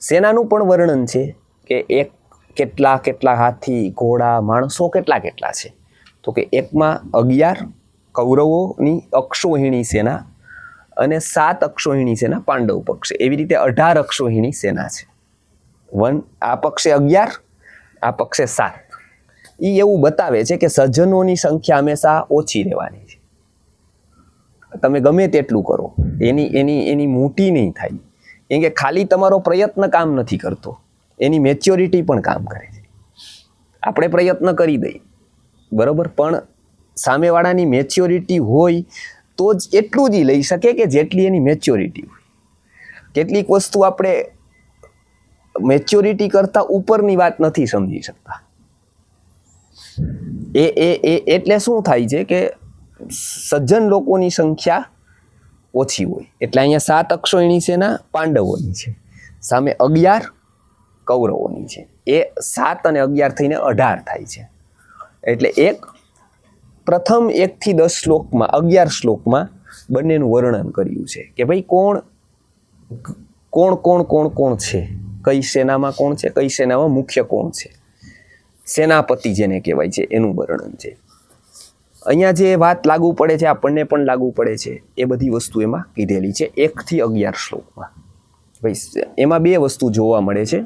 સેનાનું પણ વર્ણન છે કે એક કેટલા હાથી, ઘોડા, માણસો કેટલા છે. તો કે એકમાં 11 કૌરવોની અક્ષોહિણી સેના અને 7 અક્ષોહિણી સેના પાંડવ પક્ષે. એવી રીતે 18 અક્ષોહિણી સેના છે. આ પક્ષે 11, આ પક્ષે 7. એ એવું બતાવે છે કે સજ્જનોની સંખ્યા હંમેશા ઓછી રહેવાની છે. તમે ગમે તેટલું કરો એની મોટી નહીં થાય. કેમ કે ખાલી તમારો પ્રયત્ન કામ નથી કરતો, એની મેચ્યોરિટી પણ કામ કરે છે. આપણે પ્રયત્ન કરી દઈએ બરાબર, પણ સામેવાળાની મેચ્યોરિટી હોય તો જ એટલું જ લઈ શકે કે જેટલી એની મેચ્યોરિટી હોય. કેટલીક વસ્તુ આપણે મેચ્યોરિટી કરતાં ઉપરની વાત નથી સમજી શકતા. એટલે શું થાય છે કે સજ્જન લોકોની સંખ્યા ઓછી હોય. એટલે અહીંયા 7 અક્ષોહિણી સેના પાંડવોની છે, સામે 11 કૌરવોની છે. એ 7 અને 11 થઈને 18 થાય છે. એટલે પ્રથમ 1 થી 10 શ્લોકમાં 11 શ્લોકમાં બંનેનું વર્ણન કર્યું છે કે ભાઈ કોણ છે, કઈ સેનામાં કોણ છે, કઈ સેનામાં મુખ્ય કોણ છે, સેનાપતિ જેને કહેવાય છે એનું વર્ણન છે. અહીંયા જે વાત લાગુ પડે છે, આપણને પણ લાગુ પડે છે, એ બધી વસ્તુ એમાં કીધેલી છે 1 થી 11 શ્લોકમાં. ભાઈ એમાં 2 વસ્તુ જોવા મળે છે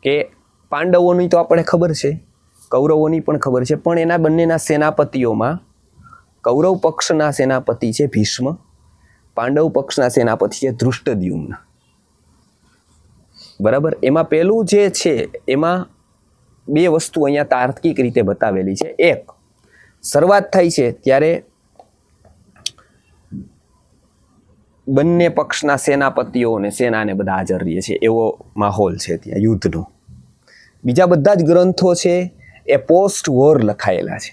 કે પાંડવોની તો આપણે ખબર છે, કૌરવોની પણ ખબર છે, પણ એના બંનેના સેનાપતિઓમાં કૌરવ પક્ષના સેનાપતિ છે ભીષ્મ, પાંડવ પક્ષના સેનાપતિ છે ધૃષ્ટદ્યુમ્ન. બરાબર, એમાં પેલું જે છે એમાં 2 વસ્તુ અહીંયા તાર્કિક રીતે બતાવેલી છે. એક, શરૂઆત થાય છે ત્યારે બંને પક્ષના સેનાપતિઓ અને સેનાને બધા હાજર રહે છે એવો માહોલ છે ત્યાં યુદ્ધનો. બીજા બધા જ ગ્રંથો છે એ પોસ્ટ વોર લખાયેલા છે,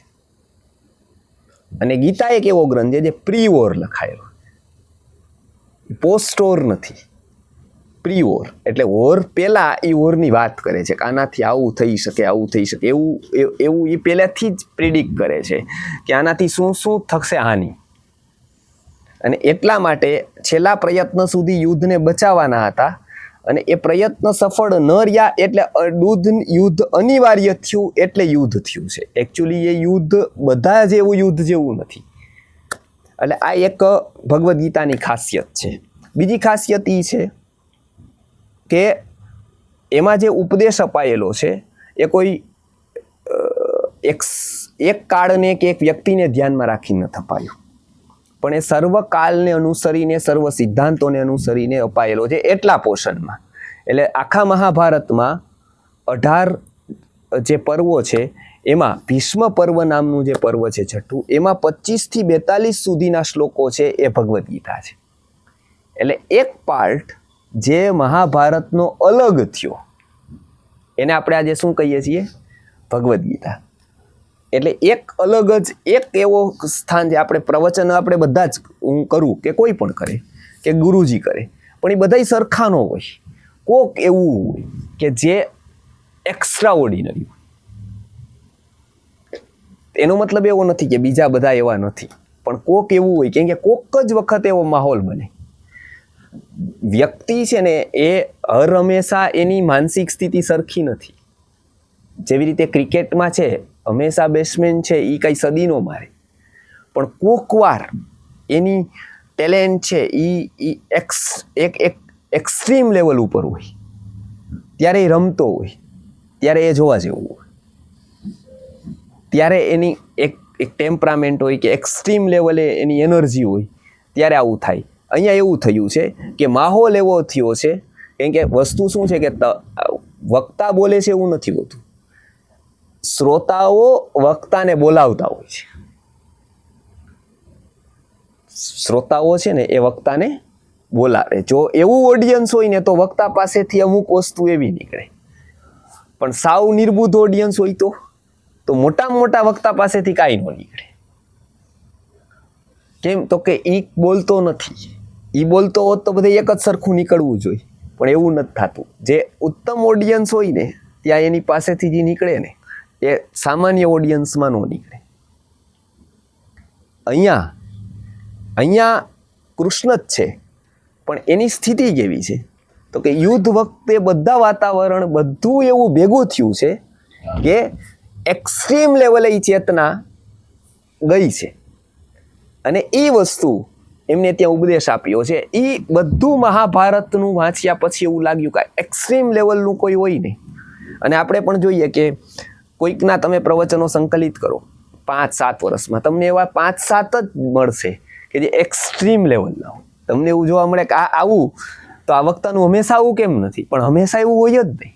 અને ગીતા એક એવો ગ્રંથ છે જે પ્રી વોર લખાયેલો, પોસ્ટ વોર નથી, પ્રી વોર. એટલે વોર પહેલા એ વોરની વાત કરે છે કે આનાથી આવું થઈ શકે એવું એ પહેલાથી જ પ્રિડિક્ટ કરે છે કે આનાથી શું થશે હાનિ. અને એટલા માટે છેલ્લા પ્રયત્ન સુધી યુદ્ધને બચાવવાના હતા, અને એ પ્રયત્ન સફળ ન રહ્યા એટલે યુદ્ધ અનિવાર્ય થયું, એટલે યુદ્ધ થયું છે. એકચ્યુઅલી એ યુદ્ધ બધા જ એવું યુદ્ધ જેવું નથી. એટલે આ એક ભગવદ્ ગીતાની ખાસિયત છે. બીજી ખાસિયત એ છે કે એમાં જે ઉપદેશ અપાયેલો છે એ કોઈ એક કાળને કે એક વ્યક્તિને ધ્યાનમાં રાખીને નથી અપાયો, પણ એ સર્વકાળને અનુસરીને, સર્વ સિદ્ધાંતોને અનુસરીને અપાયેલો છે એટલા પોર્શનમાં. એટલે આખા મહાભારતમાં 18 જે પર્વો છે એમાં ભીષ્મ પર્વ નામનું જે પર્વ છે છઠ્ઠું, એમાં 25 થી 42 સુધીના શ્લોકો છે એ ભગવદ્ ગીતા છે. એટલે એક પાર્ટ જે મહાભારતનો અલગ થયો એને આપણે આજે શું કહીએ છીએ? ભગવદ્ ગીતા. એટલે એક અલગ જ એક એવો સ્થાન છે. આપણે પ્રવચન આપણે બધા જ, હું કરું કે કોઈ પણ કરે કે ગુરુજી કરે, પણ એ બધા સરખા ન હોય. કોક એવું હોય કે જે એક્સ્ટ્રા ઓર્ડિનરી હોય. એનો મતલબ એવો નથી કે બીજા બધા એવા નથી, પણ કોક એવું હોય, કેમ કે કોક જ વખત એવો માહોલ બને. વ્યક્તિ છે ને એ હર હંમેશા એની માનસિક સ્થિતિ સરખી નથી. જેવી રીતે ક્રિકેટમાં છે, હંમેશા બેટ્સમેન છે એ કઈ સદી નો મારે, પણ કોક વાર એની ટેલેન્ટ છે એ એક્સ્ટ્રીમ લેવલ ઉપર હોય, ત્યારે એ રમતો હોય, ત્યારે એ જોવા જેવું હોય, ત્યારે એની એક ટેમ્પરામેન્ટ હોય કે એક્સ્ટ્રીમ લેવલે એની એનર્જી હોય, ત્યારે આવું થાય. અહીંયા એવું થયું છે કે માહોલ એવો થયો છે, કેમ કે વસ્તુ શું છે કે વક્તા બોલે છે એવું નથી હોતું, શ્રોતાઓ વક્તાને બોલાવતા હોય છે. શ્રોતાઓ છે ને એ વક્તાને બોલાવે. જો એવું ઓડિયન્સ હોય ને તો વક્તા પાસેથી અમુક વસ્તુ એવી નીકળે, પણ સાવ નિર્બુદ્ધ ઓડિયન્સ હોય તો મોટામાં મોટા વક્તા પાસેથી કાંઈ ન નીકળે. કેમ તો કે ઈ બોલતો નથી. ઈ બોલતો હોત તો બધે એક જ સરખું નીકળવું જોઈએ, પણ એવું નથી થતું. જે ઉત્તમ ઓડિયન્સ હોય ને ત્યાં એની પાસેથી જે નીકળે ને એ સામાન્ય ઓડિયન્સમાં ન નીકળે. અહીંયા કૃષ્ણ જ છે, પણ એની સ્થિતિ કેવી છે તો કે યુદ્ધ વખતે બધા વાતાવરણ બધું એવું ભેગું થયું છે કે એક્સ્ટ્રીમ લેવલે એ ચેતના ગઈ છે, અને એ વસ્તુ એમને ત્યાં ઉપદેશ આપ્યો છે. એ બધું મહાભારતનું વાંચ્યા પછી એવું લાગ્યું કે એક્સ્ટ્રીમ લેવલનું કોઈ હોય નહીં. અને આપણે પણ જોઈએ કે કોઈકના તમે પ્રવચનો સંકલિત કરો 5-7 વર્ષમાં, તમને એવા 5-7 જ મળશે કે જે એક્સ્ટ્રીમ લેવલના હોય. તમને એવું જોવા મળે કે આવું તો આ વક્તાનું હંમેશા આવું કેમ નથી, પણ હંમેશા એવું હોય જ નહીં.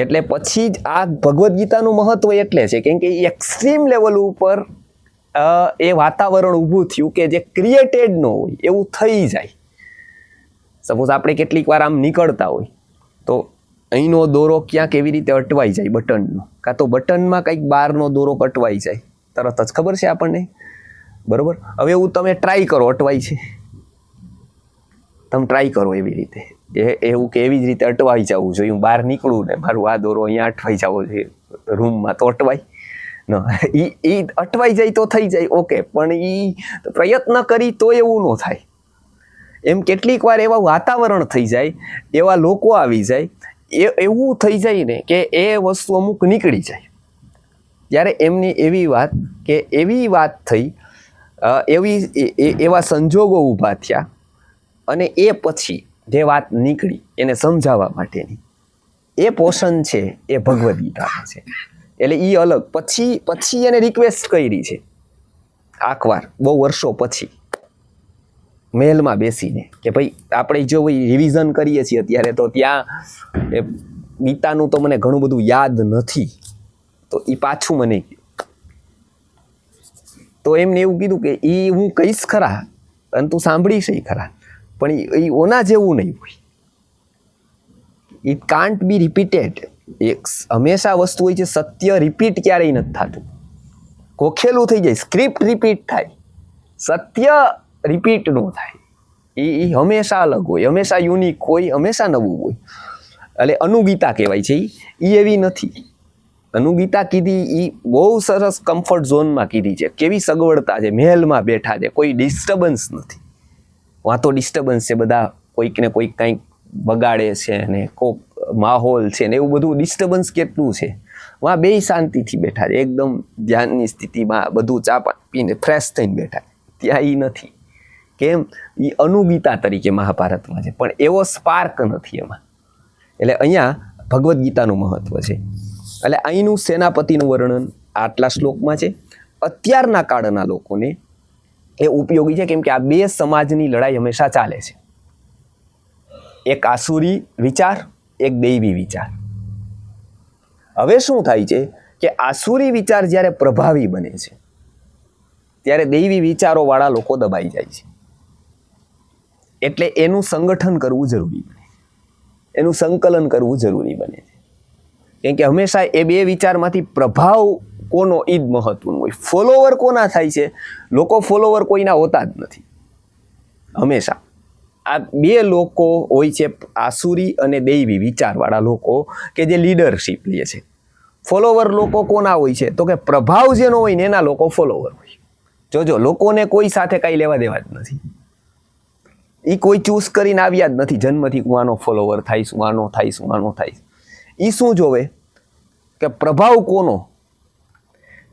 એટલે પછી જ આ ભગવદ્ ગીતાનું મહત્વ એટલે છે કેમ કે એક્સ્ટ્રીમ લેવલ ઉપર એ વાતાવરણ ઊભું થયું કે જે ક્રિએટેડ ન હોય એવું થઈ જાય. સપોઝ આપણે કેટલીક વાર આમ નીકળતા હોય તો અહીંનો દોરો ક્યાંક એવી રીતે અટવાઈ જાય બટનનો, કાં તો બટનમાં કંઈક બહારનો દોરો અટવાઈ જાય તરત જ ખબર છે આપણને, બરોબર? હવે એવું તમે ટ્રાય કરો, અટવાય છે, તમે ટ્રાય કરો એવી રીતે એવું કે એવી જ રીતે અટવાઈ જવું જોઈએ. હું બહાર નીકળું ને મારું આ દોરો અહીંયા અટવાઈ જવો જોઈએ રૂમમાં, તો અટવાય ન, એ અટવાઈ જાય તો થઈ જાય ઓકે, પણ એ પ્રયત્ન કરી તો એવું ન થાય. એમ કેટલીક વાર એવા વાતાવરણ થઈ જાય, એવા લોકો આવી જાય, એવું થઈ જાય ને કે એ વસ્તુ અમુક નીકળી જાય. ત્યારે એમની એવી વાત થઈ, એવા સંજોગો ઊભા થયા, અને એ પછી જે વાત નીકળી એને સમજાવવા માટેની એ પોષણ છે એ ભગવદ્ ગીતામાં છે. એટલે એ અલગ પછી એને રિક્વેસ્ટ કરી છે આખવાર બહુ વર્ષો પછી મહેલમાં બેસીને કે ભાઈ આપણે જો રિવિઝન કરીએ છીએ અત્યારે, તો ત્યાં ગીતાનું તો મને ઘણું બધું યાદ નથી, તો એ પાછું મને કહ્યું. તો એમને એવું કીધું કે એ હું કહીશ ખરા અને તું સાંભળીશ ખરા, પણ એ ઓના જેવું નહીં હોય. It can't B repeated. એક હંમેશા વસ્તુ હોય છે, સત્ય રિપીટ ક્યારેય નથી થતું. ગોખેલું થઈ જાય, સ્ક્રિપ્ટ રિપીટ થાય, સત્ય રિપીટ ન થાય. એ હંમેશા અલગ હોય, હંમેશા યુનિક હોય, હંમેશા નવું હોય. એટલે અનુગીતા કહેવાય છે. એ એવી નથી. અનુગીતા કીધી એ બહુ સરસ કમ્ફર્ટ ઝોનમાં કીધી છે. કેવી સગવડતા છે, મહેલમાં બેઠા છે, કોઈ ડિસ્ટર્બન્સ નથી. વાતો ડિસ્ટર્બન્સ છે, બધા કોઈક ને કોઈક કંઈક બગાડે છે ને કોઈક માહોલ છે ને એવું બધું ડિસ્ટર્બન્સ કેટલું છે. વાં બે શાંતિથી બેઠા છે, એકદમ ધ્યાનની સ્થિતિમાં, બધું ચા પીને ફ્રેશ થઈને બેઠા. ત્યાં એ નથી. કેમ? એ અનુગીતા તરીકે મહાભારતમાં છે, પણ એવો સ્પાર્ક નથી એમાં. એટલે અહીંયા ભગવદ્ ગીતાનું મહત્વ છે. એટલે અહીંનું સેનાપતિનું વર્ણન આટલા શ્લોકમાં છે. અત્યારના કાળના લોકોને એ ઉપયોગી છે, કેમ કે આ બે સમાજની લડાઈ હંમેશા ચાલે છે. એક આસુરી વિચાર, એક દૈવી વિચાર. હવે શું થાય છે કે આસુરી વિચાર જ્યારે પ્રભાવી બને છે, ત્યારે દૈવી વિચારો વાળા લોકો દબાઈ જાય છે. એટલે એનું સંગઠન કરવું જરૂરી બને, એનું સંકલન કરવું જરૂરી બને છે. કેમ કે હંમેશા એ બે વિચારમાંથી પ્રભાવ કોનો એ જ મહત્વનું હોય. ફોલોવર કોના થાય છે? લોકો ફોલોવર કોઈના હોતા જ નથી. હંમેશા આ બે લોકો હોય છે, આસુરી અને દૈવી વિચારવાળા લોકો કે જે લીડરશીપ લે છે. ફોલોવર લોકો કોના હોય છે? તો કે પ્રભાવ જેનો હોય ને એના લોકો ફોલોવર હોય. જોજો, લોકોને કોઈ સાથે કાંઈ લેવા દેવા જ નથી. એ કોઈ ચૂઝ કરીને આવ્યા જ નથી જન્મથી હું આનો ફોલોવર થઈશ, હું આનો થઈશ, હું આનો થઈશ. એ શું જોવે કે પ્રભાવ કોનો?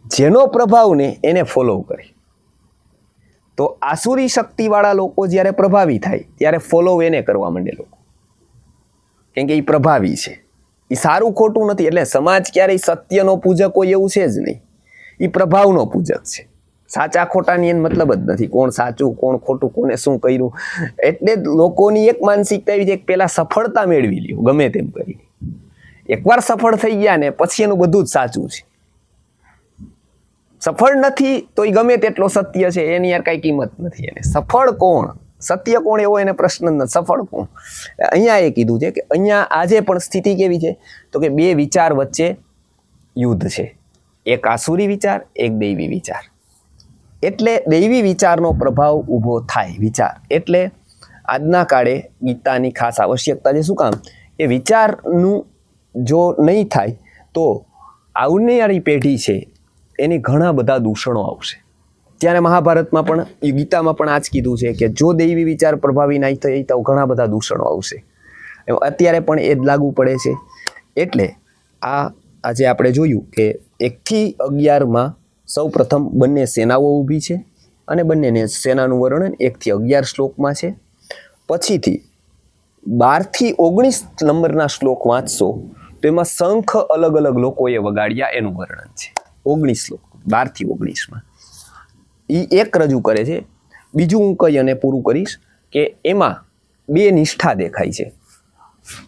જેનો પ્રભાવ ને એને ફોલો કરે. તો આસુરી શક્તિવાળા લોકો જ્યારે પ્રભાવી થાય ત્યારે ફોલો એને કરવા માંડે લોકો, કેમ કે એ પ્રભાવી છે. એ સારું ખોટું નથી. એટલે સમાજ ક્યારેય સત્યનો પૂજક હોય એવું છે જ નહીં. એ પ્રભાવનો પૂજક છે. સાચા ખોટાની એને મતલબ જ નથી. કોણ સાચું કોણ ખોટું, કોને શું કર્યું. એટલે જ લોકોની એક માનસિકતા એવી છે કે પહેલા સફળતા મેળવી લ્યો ગમે તેમ કરીને. એકવાર સફળ થઈ ગયા ને પછી એનું બધું જ સાચું છે. સફળ નથી તો એ ગમે તેટલો સત્ય છે એની યાર કાંઈ કિંમત નથી એને. સફળ કોણ, સત્ય કોણ એવો એને પ્રશ્ન જ નથી. સફળ કોણ? અહીંયા એ કીધું છે કે અહીંયા આજે પણ સ્થિતિ કેવી છે? તો કે બે વિચાર વચ્ચે યુદ્ધ છે. એક આસુરી વિચાર, એક દૈવી વિચાર. એટલે દૈવી વિચારનો પ્રભાવ ઊભો થાય. વિચાર એટલે આજના કાળે ગીતાની ખાસ આવશ્યકતા છે. શું કામ? એ વિચારનું જો નહીં થાય તો આવનારી પેઢી છે એની ઘણા બધા દૂષણો આવશે. ત્યારે મહાભારતમાં પણ, ગીતામાં પણ આ જ કીધું છે કે જો દૈવી વિચાર પ્રભાવી નહીં થાય તો ઘણા બધા દૂષણો આવશે. અત્યારે પણ એ જ લાગુ પડે છે. એટલે આજે આપણે જોયું કે 1 થી 11 સૌ પ્રથમ બંને સેનાઓ ઊભી છે અને બંનેને સેનાનું વર્ણન 1 થી 11 શ્લોકમાં છે. પછીથી 12 થી 19 નંબરના શ્લોક વાંચશો તો એમાં શંખ અલગ અલગ લોકોએ વગાડ્યા એનું વર્ણન છે. 19 શ્લોક 12 થી 19માં એ એક રજૂ કરે છે. બીજું હું કહી અને પૂરું કરીશ કે એમાં બે નિષ્ઠા દેખાય છે.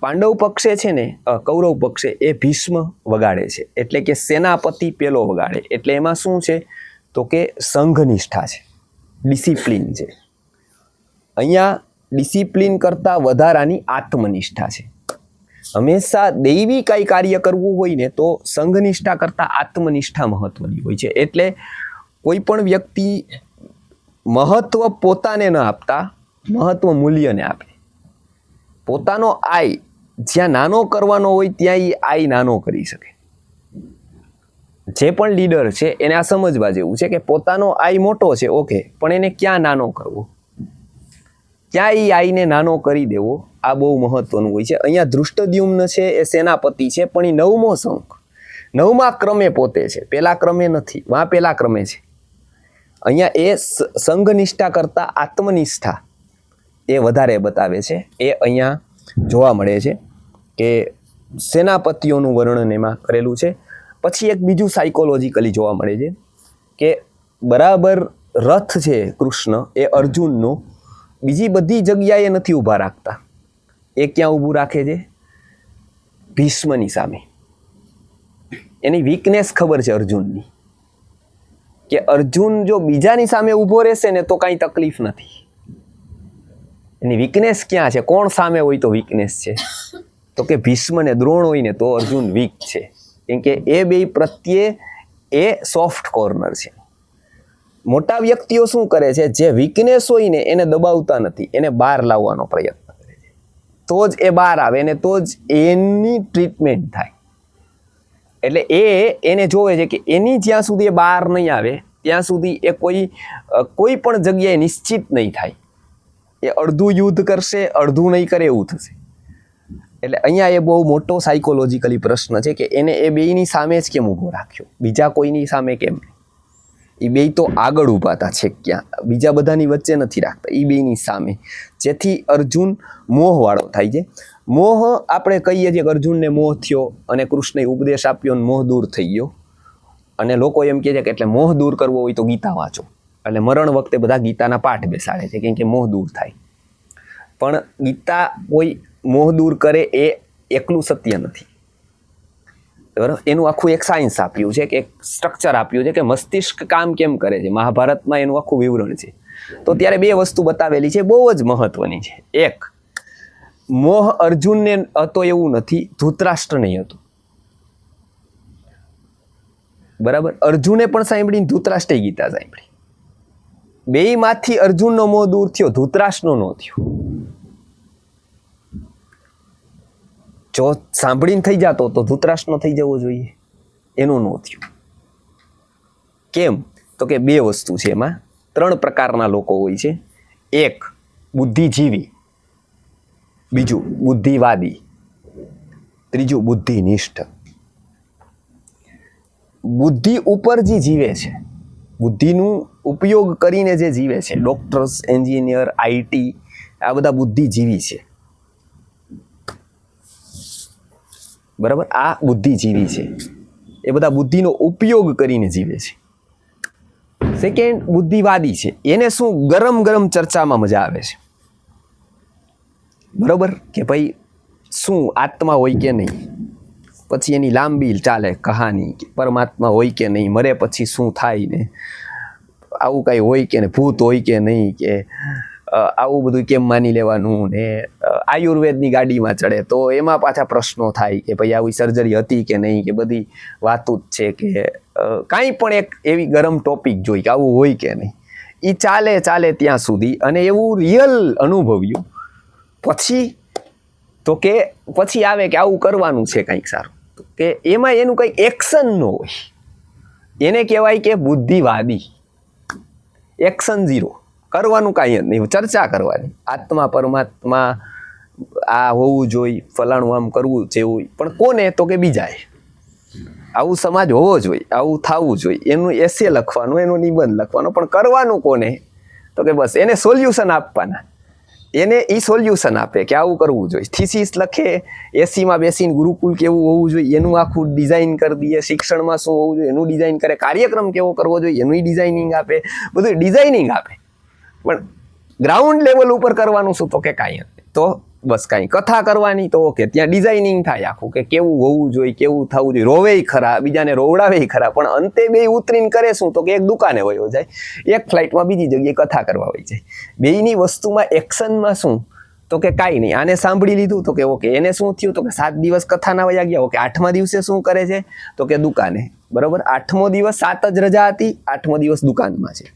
પાંડવ પક્ષે છે ને, કૌરવ પક્ષે એ ભીષ્મ વગાડે છે, એટલે કે સેનાપતિ પેલો વગાડે. એટલે એમાં શું છે તો કે સંઘ નિષ્ઠા છે, ડિસિપ્લિન છે. અહીંયા ડિસિપ્લિન કરતાં વધારાની આત્મનિષ્ઠા છે. હંમેશા દૈવી કાંઈ કાર્ય કરવું હોય ને તો સંઘનિષ્ઠા કરતાં આત્મનિષ્ઠા મહત્વની હોય છે. એટલે કોઈ પણ વ્યક્તિ મહત્વ પોતાને ન આપતા મહત્વ મૂલ્યને આપે. પોતાનો આય જ્યાં નાનો કરવાનો હોય ત્યાં એ આય નાનો કરી શકે. જે પણ લીડર છે એને આ સમજવા જેવું છે કે પોતાનો આય મોટો છે, ઓકે, પણ એને ક્યાં નાનો કરવો, ક્યાં એ આઈને નાનો કરી દેવો, આ બહુ મહત્વનું હોય છે. અહીંયા ધૃષ્ટદ્યુમ્ન છે એ સેનાપતિ છે, પણ એ 9મો શંખ 9મા ક્રમે પોતે છે, પહેલા ક્રમે નથી. વાં પહેલા ક્રમે છે. અહીંયા એ સંઘનિષ્ઠા કરતાં આત્મનિષ્ઠા એ વધારે બતાવે છે. એ અહીંયા જોવા મળે છે કે સેનાપતિઓનું વર્ણન એમાં કરેલું છે. પછી એક બીજું સાયકોલોજીકલી જોવા મળે છે કે બરાબર રથ છે કૃષ્ણ એ અર્જુનનો બીજી બધી જગ્યાએ નથી ઊભા રાખતા. એ ક્યાં ઊભું રાખે છે? ભીષ્મની સામે. એની વીકનેસ ખબર છે અર્જુનની, કે અર્જુન જો બીજાની સામે ઊભો રહેશે ને તો કાંઈ તકલીફ નથી. એની વીકનેસ ક્યાં છે? કોણ સામે હોય તો વીકનેસ છે? તો કે ભીષ્મ ને દ્રોણ હોય ને તો અર્જુન વીક છે. કેમ કે એ બે પ્રત્યે એ સોફ્ટ કોર્નર છે. મોટા વ્યક્તિઓ શું કરે છે? જે વીકનેસ હોય ને એને દબાવતા નથી, એને બહાર લાવવાનો પ્રયત્ન કરે છે. તો જ એ બહાર આવે ને તો જ એની ટ્રીટમેન્ટ થાય. એટલે એને જોવે છે કે એની જ્યાં સુધી એ બહાર નહીં આવે ત્યાં સુધી એ કોઈ પણ જગ્યાએ નિશ્ચિત નહીં થાય. એ અડધું યુદ્ધ કરશે, અડધું નહીં કરે, એવું થશે. એટલે અહીંયા એ બહુ મોટો સાયકોલોજીકલી પ્રશ્ન છે કે એને એ બેયની સામે જ કેમ ઊભો રાખ્યો, બીજા કોઈની સામે કેમ? એ બે તો આગળ ઊભા હતા છે, ક્યાં બીજા બધાની વચ્ચે નથી રાખતા, એ બેયની સામે. જેથી અર્જુન મોહવાળો થાય છે. મોહ આપણે કહીએ છીએ કે અર્જુનને મોહ થયો અને કૃષ્ણએ ઉપદેશ આપ્યો અને મોહ દૂર થઈ ગયો. અને લોકો એમ કહે છે કે એટલે મોહ દૂર કરવો હોય તો ગીતા વાંચો. એટલે મરણ વખતે બધા ગીતાના પાઠ બેસાડે છે કેમ કે મોહ દૂર થાય. પણ ગીતા કોઈ મોહ દૂર કરે એ એકલું સત્ય નથી. બરાબર? એનું આખું એક સાયન્સ આપ્યું છે, કે એક સ્ટ્રક્ચર આપ્યું છે કે મસ્તિષ્ક કામ કેમ કરે છે. મહાભારતમાં એનું આખું વિવરણ છે. તો ત્યારે બે વસ્તુ બતાવેલી છે, બહુ જ મહત્વની છે. એક, મોહ અર્જુનને હતો એવું નથી, ધૃતરાષ્ટ્ર નહીં હતું. બરાબર, અર્જુને પણ સાંભળીને ધૃતરાષ્ટ્રે ગીતા સાંભળી. બેયમાંથી અર્જુનનો મોહ દૂર થયો, ધૃતરાષ્ટ્રનો ન થયો. જો સાંભળીને થઈ જતો તો ધૃતરાષ્ટ્રનો થઈ જવો જોઈએ, એનું ન થયું. કેમ? તો કે બે વસ્તુ છે એમાં. 3 પ્રકારના લોકો હોય છે. એક, બુદ્ધિજીવી. બીજું, બુદ્ધિવાદી. ત્રીજું, બુદ્ધિનિષ્ઠ. બુદ્ધિ ઉપર જે જીવે છે, બુદ્ધિનું ઉપયોગ કરીને જે જીવે છે, ડોક્ટર્સ, એન્જિનિયર, આઈટી, આ બધા બુદ્ધિજીવી છે. બરાબર, આ બુદ્ધિજીવી છે. એ બધા બુદ્ધિનો ઉપયોગ કરીને જીવે છે. સેકન્ડ, બુદ્ધિવાદી છે. એને શું, ગરમ ગરમ ચર્ચામાં મજા આવે છે. બરાબર, કે ભાઈ શું આત્મા હોય કે નહીં, પછી એની લાંબી ચાલે કહાની, પરમાત્મા હોય કે નહીં, મરે પછી શું થાય ને, આવું કાંઈ હોય કે ને, ભૂત હોય કે નહીં, કે આવું બધું કેમ માની લેવાનું ને, આયુર્વેદની ગાડીમાં ચડે તો એમાં પાછા પ્રશ્નો થાય કે ભાઈ આવી સર્જરી હતી કે નહીં, કે બધી વાતો જ છે, કે કાંઈ પણ એક એવી ગરમ ટોપિક જોઈ કે આવું હોય કે નહીં. એ ચાલે ત્યાં સુધી, અને એવું રિયલ અનુભવ્યું પછી તો કે પછી આવે કે આવું કરવાનું છે કંઈક સારું, કે એમાં એનું કંઈ એક્શન ન હોય. એને કહેવાય કે બુદ્ધિવાદી. એક્શન ઝીરો, કરવાનું કાંઈ જ નહીં, ચર્ચા કરવાની, આત્મા પરમાત્મા આ હોવું જોઈએ, ફલાણું આમ કરવું જેવું, પણ કોને? તો કે બીજાએ. આવું સમાજ હોવો જોઈએ, આવું થવું જોઈએ, એનું એસે લખવાનું, એનો નિબંધ લખવાનો, પણ કરવાનું કોને? તો કે બસ એને સોલ્યુશન આપવાના. એને એ સોલ્યુશન આપે કે આવું કરવું જોઈએ. થીસીસ લખે, એસીમાં બેસીને ગુરુકુલ કેવું હોવું જોઈએ એનું આખું ડિઝાઇન કરી દઈએ, શિક્ષણમાં શું હોવું જોઈએ એનું ડિઝાઇન કરે, કાર્યક્રમ કેવો કરવો જોઈએ એનું ડિઝાઇનિંગ આપે, બધું ડિઝાઇનિંગ આપે. પણ ગ્રાઉન્ડ લેવલ ઉપર કરવાનું શું? તો કે કાંઈ નથી. તો બસ કાંઈ કથા કરવાની, તો ઓકે, ત્યાં ડિઝાઇનિંગ થાય આખું કે કેવું હોવું જોઈએ, કેવું થવું જોઈએ, રોવેય ખરા, બીજાને રોવડાવેય ખરા, પણ અંતે બે ઉતરીને કરે શું? તો કે એક દુકાને વયો જાય, એક ફ્લાઇટમાં બીજી જગ્યાએ કથા કરવા વહી જાય. બેયની વસ્તુમાં એક્શનમાં શું? તો કે કાંઈ નહીં. આને સાંભળી લીધું તો કે ઓકે, એને શું થયું? તો કે 7 દિવસ કથાના વયા ગયા. ઓકે, 8મા દિવસે શું કરે છે? તો કે દુકાને. બરોબર, 8મો દિવસ 7 જ રજા હતી, 8મો દિવસ દુકાનમાં છે.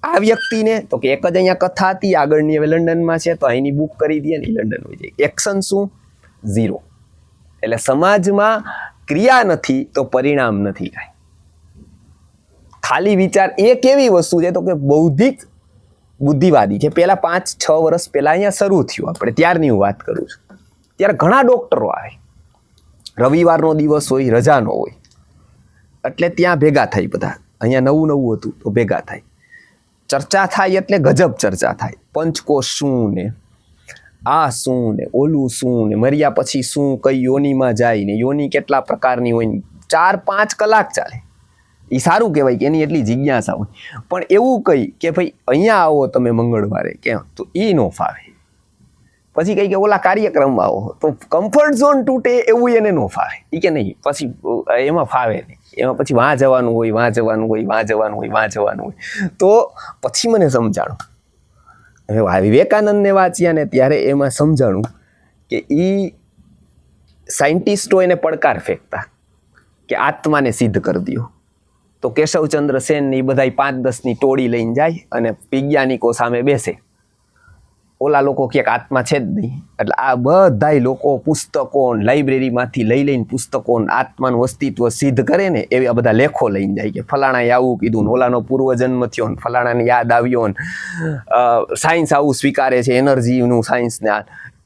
આ વ્યક્તિને તો કે એક જ અહીંયા કથા હતી, આગળની હવે લંડનમાં છે, તો અહીંની બુક કરી દઈએ ને લંડન હોય જાય. એક્શન શું? ઝીરો. એટલે સમાજમાં ક્રિયા નથી તો પરિણામ નથી કાંઈ. ખાલી વિચાર એ કેવી વસ્તુ છે? તો કે બૌદ્ધિક બુદ્ધિવાદી છે. પહેલા 5-6 વર્ષ પહેલા અહીંયા શરૂ થયું, આપણે ત્યારની હું વાત કરું છું. ત્યારે ઘણા ડોક્ટરો આવે, રવિવારનો દિવસ હોય, રજાનો હોય, એટલે ત્યાં ભેગા થાય બધા. અહીંયા નવું હતું તો ભેગા થાય, ચર્ચા થાય, એટલે ગજબ ચર્ચા થાય. પંચકોશ શું ને, આ શું ને, ઓલું શું ને, મર્યા પછી શું, કઈ યોનીમાં જાય ને, યોની કેટલા પ્રકારની હોય ને, 4-5 કલાક ચાલે. એ સારું કહેવાય કે એની એટલી જિજ્ઞાસા હોય. પણ એવું કહી કે ભાઈ અહીંયા આવો તમે મંગળવારે, કેમ? તો એ ન ફાવે. પછી કહી કે ઓલા કાર્યક્રમમાં આવો, તો કમ્ફર્ટ ઝોન તૂટે એવું એને ન ફાવે. એ કે નહીં, પછી એમાં ફાવે નહીં. એમાં પછી વાં જવાનું હોય. તો પછી મને સમજાણું, હવે વિવેકાનંદને વાંચ્યા ને ત્યારે એમાં સમજાણું કે એ સાયન્ટિસ્ટો એને પડકાર ફેંકતા કે આત્માને સિદ્ધ કરી દો. તો કેશવચંદ્ર સેન ને એ બધા 5-10ની ટોળી લઈને જાય અને વૈજ્ઞાનિકો સામે બેસે. ઓલા લોકો ક્યાંક આત્મા છે જ નહીં, એટલે આ બધાય લોકો પુસ્તકો લાઇબ્રેરીમાંથી લઈને પુસ્તકો આત્માનું અસ્તિત્વ સિદ્ધ કરે ને એવા બધા લેખો લઈને જાય કે ફલાણાએ આવું કીધું ને, ઓલાનો પૂર્વજન્મ થયો ને, ફલાણાને યાદ આવ્યો ને, સાયન્સ આવું સ્વીકારે છે, એનર્જીનું સાયન્સને.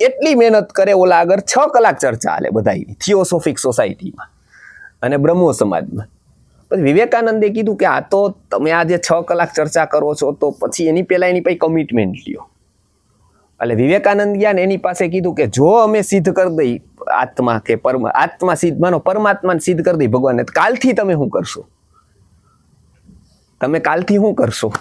એટલી મહેનત કરે. ઓલા આગળ 6 કલાક ચર્ચા હાલે બધાની, થિયોસોફિક સોસાયટીમાં અને બ્રહ્મો સમાજમાં. પછી વિવેકાનંદે કીધું કે આ તો તમે આજે 6 કલાક ચર્ચા કરો છો, તો પછી એની પહેલાં એની પાસે કમિટમેન્ટ લ્યો. એટલે વિવેકાનંદ ગયા ને એની પાસે કીધું કે જો અમે સિદ્ધ કરી દઈ આત્મા કે આત્મા સિદ્ધ, માનો પરમાત્માને સિદ્ધ કરી દઈ ભગવાનને, કાલથી તમે શું કરશો? તમે કાલથી શું કરશો?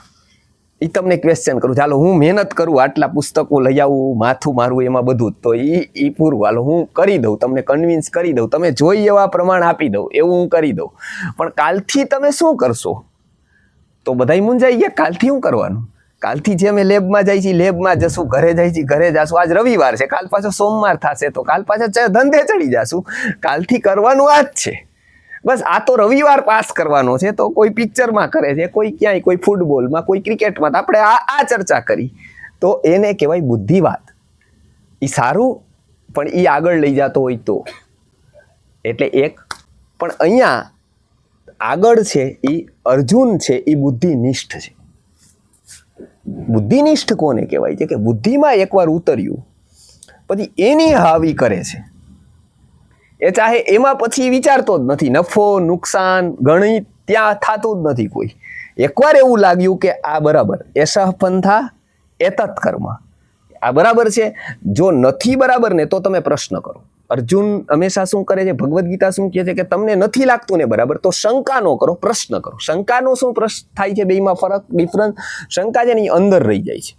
એ તમને ક્વેશ્ચન કરું. ચાલો હું મહેનત કરું, આટલા પુસ્તકો લઈ આવું, માથું મારવું, એમાં બધું તો એ પૂરું. હાલો હું કરી દઉં, તમને કન્વિન્સ કરી દઉં, તમે જોઈ એવા પ્રમાણ આપી દઉં, એવું હું કરી દઉં, પણ કાલથી તમે શું કરશો? તો બધાય મૂંઝાઈ ગયા, કાલથી શું કરવાનું? કાલથી જે અમે લેબમાં જાય છીએ લેબમાં જશું, ઘરે જાય છીએ ઘરે જશું. આજ રવિવાર છે, કાલ પાછો સોમવાર થશે તો કાલ પાછા ધંધે ચડી જશું. કાલથી કરવાનું આ જ છે બસ. આ તો રવિવાર પાસ કરવાનો છે. તો કોઈ પિક્ચરમાં કરે છે, કોઈ ક્યાંય, કોઈ ફૂટબોલમાં, કોઈ ક્રિકેટમાં. આપણે આ ચર્ચા કરી તો એને કહેવાય બુદ્ધિવાદ. એ સારું, પણ એ આગળ લઈ જતો હોય તો. એટલે એક પણ અહીંયા આગળ છે એ અર્જુન છે એ બુદ્ધિનિષ્ઠ છે. બુદ્ધિનિષ્ઠ કોને કહેવાય છે? કે બુદ્ધિમાં એકવાર ઉતર્યું પછી એની હાવી કરે છે. એ ચાહે એમાં પછી વિચારતો જ નથી. નફો નુકસાન ગણિત ત્યાં થતું જ નથી કોઈ. એકવાર એવું લાગ્યું કે આ બરાબર, એસહ પંથા એતત કર્મ, આ બરાબર છે. જો નથી બરાબર ને તો તમે પ્રશ્ન કરો. અર્જુન હંમેશા શું કરે છે? ભગવદ્ ગીતા શું કહે છે? કે તમને નથી લાગતું ને બરાબર તો શંકા નો કરો, પ્રશ્ન કરો. શંકાનો શું પ્રશ્ન થાય છે? બેમાં ફરક, ડિફરન્સ. શંકા છે ને એ અંદર રહી જાય છે,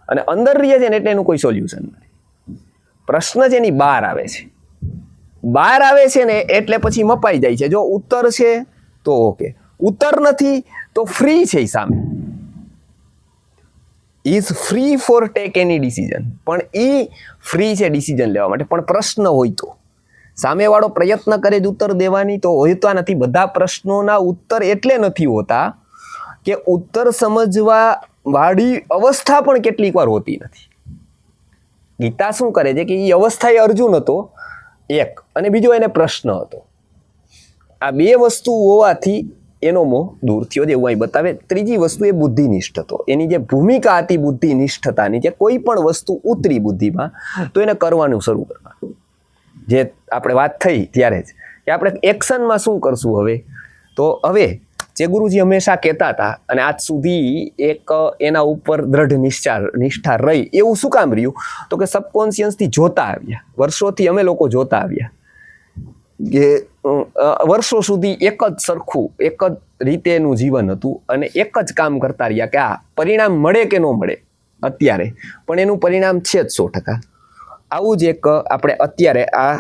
અને અંદર રહી છે ને એટલે એનું કોઈ સોલ્યુશન નથી. પ્રશ્ન છે ને બહાર આવે છે. બહાર આવે છે ને એટલે પછી મપાઈ જાય છે. જો ઉત્તર છે તો ઓકે, ઉત્તર નથી તો ફ્રી છે સામે. Is free for take any decision. પણ એ ફ્રી છે ડિસિઝન લેવા માટે. પણ પ્રશ્ન હોય તો સામેવાળો પ્રયત્ન કરે જ ઉત્તર દેવાની તો હોતા નથી. બધા પ્રશ્નોના ઉત્તર એટલે નથી હોતા કે ઉત્તર સમજવા વાળી અવસ્થા પણ કેટલીક વાર હોતી નથી. ગીતા શું કરે છે કે એ અવસ્થા એ અર્જુન હતો એક, અને બીજો એને પ્રશ્ન હતો. આ બે વસ્તુ હોવાથી એનો મોહ દૂર થયો, જેવું અહીં બતાવે. ત્રીજી વસ્તુ એ બુદ્ધિનિષ્ઠ હતો. એની જે ભૂમિકા હતી બુદ્ધિનિષ્ઠતાની, જે કોઈ પણ વસ્તુ ઉતરી બુદ્ધિમાં તો એને કરવાનું શરૂ કરવાનું. જે આપણે વાત થઈ ત્યારે જ કે આપણે એક્શનમાં શું કરશું હવે. તો હવે જે ગુરુજી હંમેશા કહેતા હતા અને આજ સુધી એક એના ઉપર દ્રઢ નિષ્ઠા રહી, એવું શું કામ રહ્યું? તો કે સબકોન્શિયસથી જોતા આવ્યા, વર્ષોથી અમે લોકો જોતા આવ્યા કે વર્ષો સુધી એક જ સરખું, એક જ રીતેનું જીવન હતું અને એક જ કામ કરતા રહ્યા કે આ પરિણામ મળે કે ન મળે અત્યારે, પણ એનું પરિણામ છે જ 100%. આવું જ એક આપણે અત્યારે આ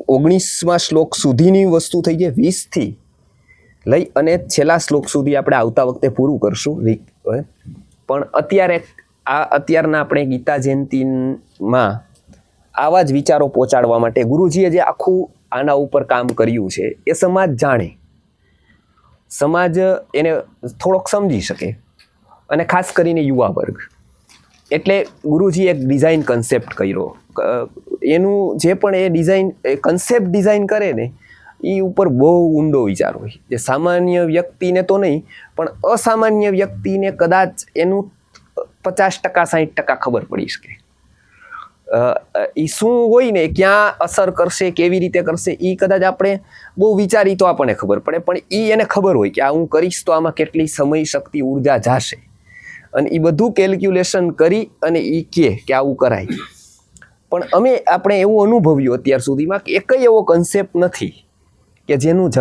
19મા શ્લોક સુધીની વસ્તુ થઈ છે. 20થી લઈ અને છેલ્લા શ્લોક સુધી આપણે આવતા વખતે પૂરું કરશું. પણ અત્યારના આપણે ગીતા જયંતીમાં આવા જ વિચારો પહોંચાડવા માટે ગુરુજીએ જે આખું આના ઉપર કામ કર્યું છે એ સમાજ જાણે, સમાજ એને થોડોક સમજી શકે, અને ખાસ કરીને યુવા વર્ગ. એટલે ગુરુજી એક ડિઝાઇન કન્સેપ્ટ કર્યો. એનું જે પણ એ ડિઝાઇન કન્સેપ્ટ ડિઝાઇન કરે ને એ ઉપર બહુ ઊંડો વિચાર હોય, જે સામાન્ય વ્યક્તિને તો નહીં પણ અસામાન્ય વ્યક્તિને કદાચ એનું 50% 60% ખબર પડી શકે. એ શું હોય ને, ક્યાં અસર કરશે, કેવી રીતે કરશે, એ કદાચ આપણે બહુ વિચારી તો આપણને ખબર પડે, પણ એ એને ખબર હોય કે આ હું કરીશ તો આમાં કેટલી સમય, શક્તિ, ઉર્જા જશે, અને એ બધું કેલ્ક્યુલેશન કરી અને એ કહે કે આવું કરાય. પણ આપણે એવું અનુભવ્યું અત્યાર સુધીમાં કે એક એવો કન્સેપ્ટ નથી કે જેનું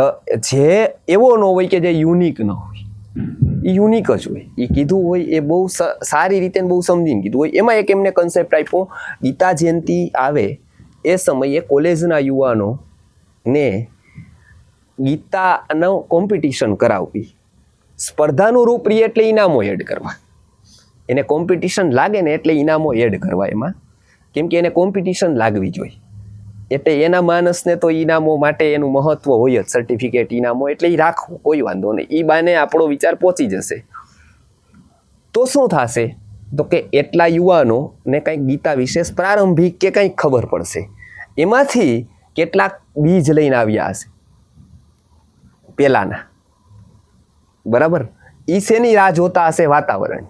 જે એવો ન હોય કે જે યુનિક ન હોય. એ યુનિક જ હોય. એ કીધું હોય એ બહુ સારી રીતે બહુ સમજીને કીધું હોય. એમાં એક એમને કન્સેપ્ટ આપ્યો, ગીતા જયંતિ આવે એ સમયે કોલેજના યુવાનોને ગીતાનો કોમ્પિટિશન કરાવવી, સ્પર્ધાનું રૂપ રહી એટલે ઇનામો એડ કરવા. એને કોમ્પિટિશન લાગે ને એટલે ઇનામો એડ કરવા એમાં, કેમ કે એને કોમ્પિટિશન લાગવી જોઈએ. એટલે એના માણસને તો ઇનામો માટે એનું મહત્વ હોય જ, સર્ટિફિકેટ ઇનામો, એટલે એ રાખવું, કોઈ વાંધો નહીં. એ બાને આપણો વિચાર પહોંચી જશે. તો શું થશે? તો કે એટલા યુવાનોને કંઈક ગીતા વિશે પ્રારંભિક કે કંઈક ખબર પડશે. એમાંથી કેટલાક બીજ લઈને આવ્યા હશે પેલાના, બરાબર? એ શેની રાહ જોતા હશે? વાતાવરણ.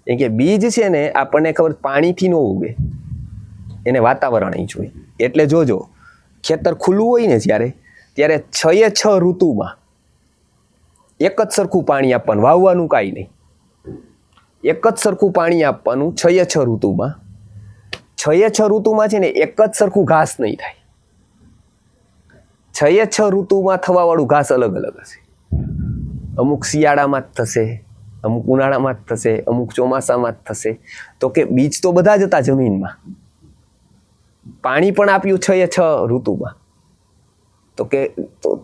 એ કે બીજ છે ને આપણને ખબર પાણીથી ન ઉગે, એને વાતાવરણ જોઈએ. એટલે જોજો, ખેતર ખુલ્લું હોય ને ત્યારે 6 ઋતુમાં એક જ સરખું પાણી આપવાનું, વાવવાનું કાંઈ નહીં. એક જ સરખું પાણી આપવાનું 6 ઋતુમાં. 6 ઋતુમાં છે ને એક જ સરખું ઘાસ નહીં થાય. 6 ઋતુમાં થવાવાળું ઘાસ અલગ અલગ હશે. અમુક શિયાળામાં જ થશે, અમુક ઉનાળામાં જ થશે, અમુક ચોમાસામાં જ થશે. તો કે બીજ તો બધા જ હતા જમીનમાં, પાણી પણ આપ્યું 6 ઋતુમાં.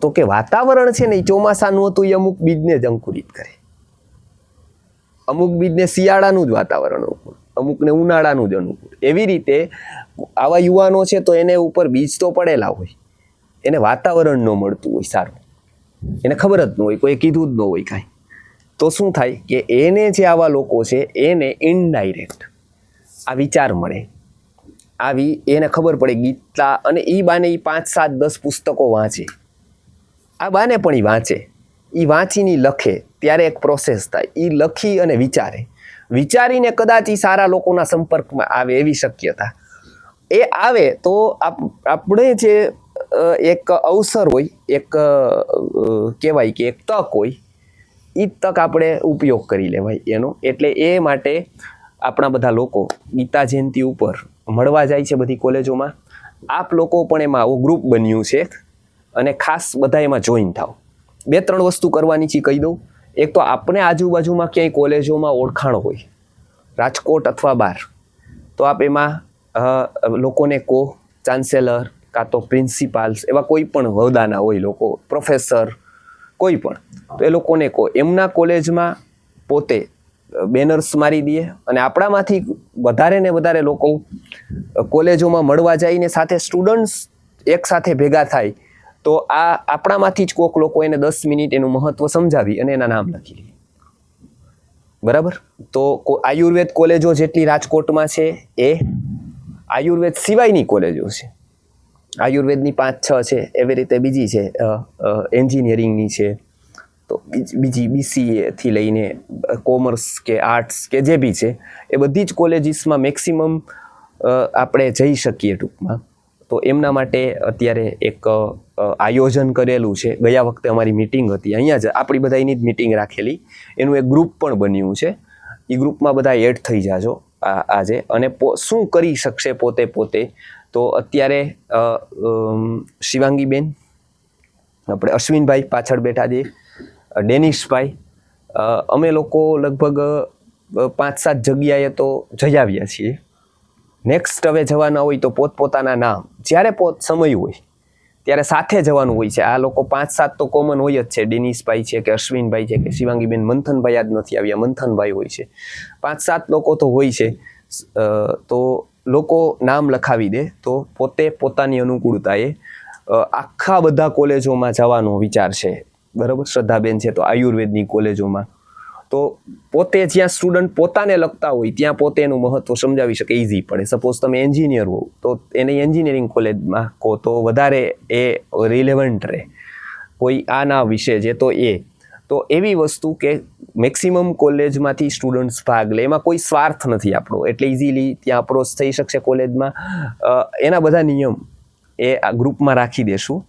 તો કે વાતાવરણ છે ને એ ચોમાસાનું હતું, એ અમુક બીજને જ અંકુરિત કરે. અમુક બીજને શિયાળાનું જ વાતાવરણ અનુકૂળ, અમુકને ઉનાળાનું જ અનુકૂળ. એવી રીતે આવા યુવાનો છે તો એને ઉપર બીજ તો પડેલા હોય, એને વાતાવરણ ન મળતું હોય સારું, એને ખબર જ ન હોય, કોઈ કીધું જ ન હોય કાંઈ. તો શું થાય કે એને જે આવા લોકો છે એને ઇનડાયરેક્ટ આ વિચાર મળે, એને ખબર પડે ગીતા, અને એ બાને એ 5, 7, 10 પુસ્તકો વાંચે, આ બાને પણ એ વાંચે, એ વાંચીને લખે, ત્યારે એક પ્રોસેસ થાય, એ લખી અને વિચારીને કદાચ એ સારા લોકોના સંપર્કમાં આવે એવી શક્યતા. એ આવે તો આપણે જે એક અવસર હોય, એક કહેવાય કે એક તક હોય, એ તક આપણે ઉપયોગ કરી લેવાય એનો. એટલે એ માટે આપણા બધા લોકો ગીતા જયંતિ ઉપર મળવા જાય છે બધી કોલેજોમાં. આપ લોકો પણ એમાં આવું ગ્રુપ બન્યું છે અને ખાસ બધા એમાં જોઈન થાવ. 2-3 વસ્તુ કરવાની છે કહી દઉં. એક તો આપણે આજુબાજુમાં ક્યાંય કોલેજોમાં ઓળખાણ હોય, રાજકોટ અથવા બહાર, તો આપ એમાં લોકોને કહો, ચાન્સેલર કાં તો પ્રિન્સિપાલ્સ, એવા કોઈ પણ હોદ્દાના હોય લોકો, પ્રોફેસર કોઈ પણ, તો એ લોકોને કહો એમના કોલેજમાં પોતે બેનર્સ મારી દે, અને આપણામાંથી વધારે ને વધારે લોકો કોલેજોમાં મળવા જઈને સાથે સ્ટુડન્ટ્સ એક સાથે ભેગા થાય, તો આ આપણામાંથી જ કોઈક લોકો એને 10 મિનિટ એનું મહત્વ સમજાવી અને એના નામ લખી લે. બરાબર? તો આયુર્વેદ કોલેજો જેટલી રાજકોટમાં છે એ આયુર્વેદ સિવાયની કોલેજો છે, આયુર્વેદની 5-6 છે, એવી રીતે બીજી છે, એન્જિનિયરિંગની છે, તો બીજી BCA થી લઈને કોમર્સ કે આર્ટ્સ કે જે બી છે, એ બધી જ કોલેજીસમાં મેક્સિમમ આપણે જઈ શકીએ ટૂંકમાં. તો એમના માટે અત્યારે એક આયોજન કરેલું છે. ગયા વખતે અમારી મિટિંગ હતી, અહીંયા જ આપણી બધાની જ મિટિંગ રાખેલી, એનું એક ગ્રુપ પણ બન્યું છે. એ ગ્રુપમાં બધા એડ થઈ જાજો આજે. અને શું કરી શકશે પોતે, તો અત્યારે શિવાંગીબેન, આપણે અશ્વિનભાઈ પાછળ બેઠા છીએ, ડેનિશભાઈ, અમે લોકો લગભગ 5-7 જગ્યાએ તો જઈ આવ્યા છીએ. નેક્સ્ટ હવે જવાના હોય તો પોતપોતાના નામ, જ્યારે સમય હોય ત્યારે સાથે જવાનું હોય છે. આ લોકો 5-7 તો કોમન હોય જ છે, ડેનિશભાઈ છે કે અશ્વિનભાઈ છે કે શિવાંગીબેન, મંથનભાઈ આજ નથી આવ્યા, મંથનભાઈ હોય છે, 5-7 લોકો તો હોય છે. તો લોકો નામ લખાવી દે, તો પોતે પોતાની અનુકૂળતાએ આખા બધા કોલેજોમાં જવાનો વિચાર છે. બરાબર? શ્રદ્ધાબેન છે તો આયુર્વેદની કોલેજોમાં, તો પોતે જ્યાં સ્ટુડન્ટ પોતાને લખતા હોય ત્યાં પોતે એનું મહત્વ સમજાવી શકે, ઇઝી પડે. સપોઝ તમે એન્જિનિયર હો તો એને એન્જિનિયરિંગ કોલેજમાં કહો તો વધારે એ રિલેવન્ટ રહે. કોઈ આના વિશે છે તો એવી વસ્તુ કે મેક્સિમમ કોલેજમાંથી સ્ટુડન્ટ્સ ભાગ લે, એમાં કોઈ સ્વાર્થ નથી આપણો, એટલે ઇઝીલી ત્યાં અપ્રોચ થઈ શકશે કોલેજમાં. એના બધા નિયમ એ આ ગ્રુપમાં રાખી દેશું,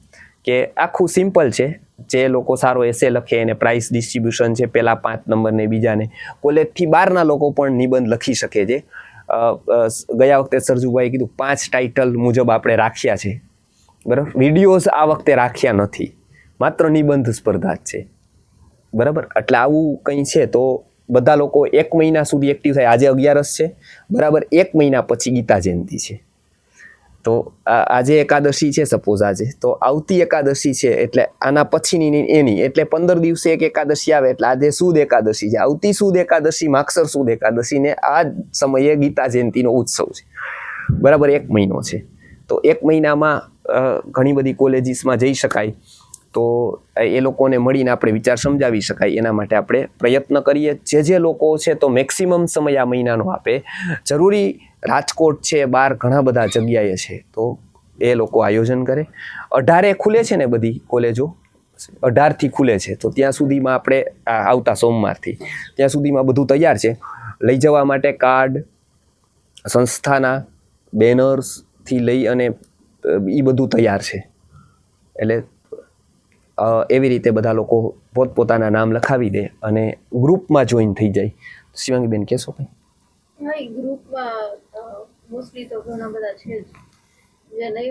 કે આખું સિમ્પલ છે. જે લોકો સારો એસે લખે એને પ્રાઇસ ડિસ્ટ્રીબ્યુશન છે, પહેલા 5 નંબરને બીજાને. કોલેજથી બહારના લોકો પણ નિબંધ લખી શકે છે. ગયા વખતે સરજુભાઈ કીધું 5 ટાઇટલ મુજબ આપણે રાખ્યા છે. બરાબર? વિડીયોઝ આ વખતે રાખ્યા નથી, માત્ર નિબંધ સ્પર્ધા જ છે. બરાબર? એટલે આવું કંઈ છે તો બધા લોકો 1 મહિના સુધી એક્ટિવ થાય. આજે 11 છે, બરાબર? 1 મહિના પછી ગીતા જયંતિ છે. તો આજે એકાદશી છે, સપોઝ આજે, તો આવતી એકાદશી છે, એટલે આના પછીની એની, એટલે 15 દિવસે એક એકાદશી આવે, એટલે આજે સુદ એકાદશી છે, આવતી સુદ એકાદશી, માગસર સુદ એકાદશી, ને આ સમયે ગીતા જયંતિનો ઉત્સવ છે. બરાબર? 1 મહિનો છે, તો 1 મહિનામાં ઘણી બધી કોલેજીસમાં જઈ શકાય, તો એ લોકોને મળીને આપણે વિચાર સમજાવી શકાય. એના માટે આપણે પ્રયત્ન કરીએ. જે લોકો છે તો મેક્સિમમ સમય આ મહિનાનો આપે. જરૂરી રાજકોટ છે, બહાર ઘણા બધા જગ્યાએ છે, તો એ લોકો આયોજન કરે. 18 ખુલે છે ને બધી કોલેજો, 18થી ખુલે છે, તો ત્યાં સુધીમાં આપણે આવતા સોમવારથી ત્યાં સુધીમાં બધું તૈયાર છે. લઈ જવા માટે કાર્ડ, સંસ્થાના બેનર્સથી લઈ અને એ બધું તૈયાર છે. એટલે એવી રીતે બધા લોકો પોતપોતાના નામ લખાવી દે અને ગ્રુપમાં જોઈન થઈ જાય. શિવાંગીબેન કહેશો કંઈ? હા, ગ્રુપમાં મોસ્ટલી તો ઘણા બધા છે જ, જે નહીં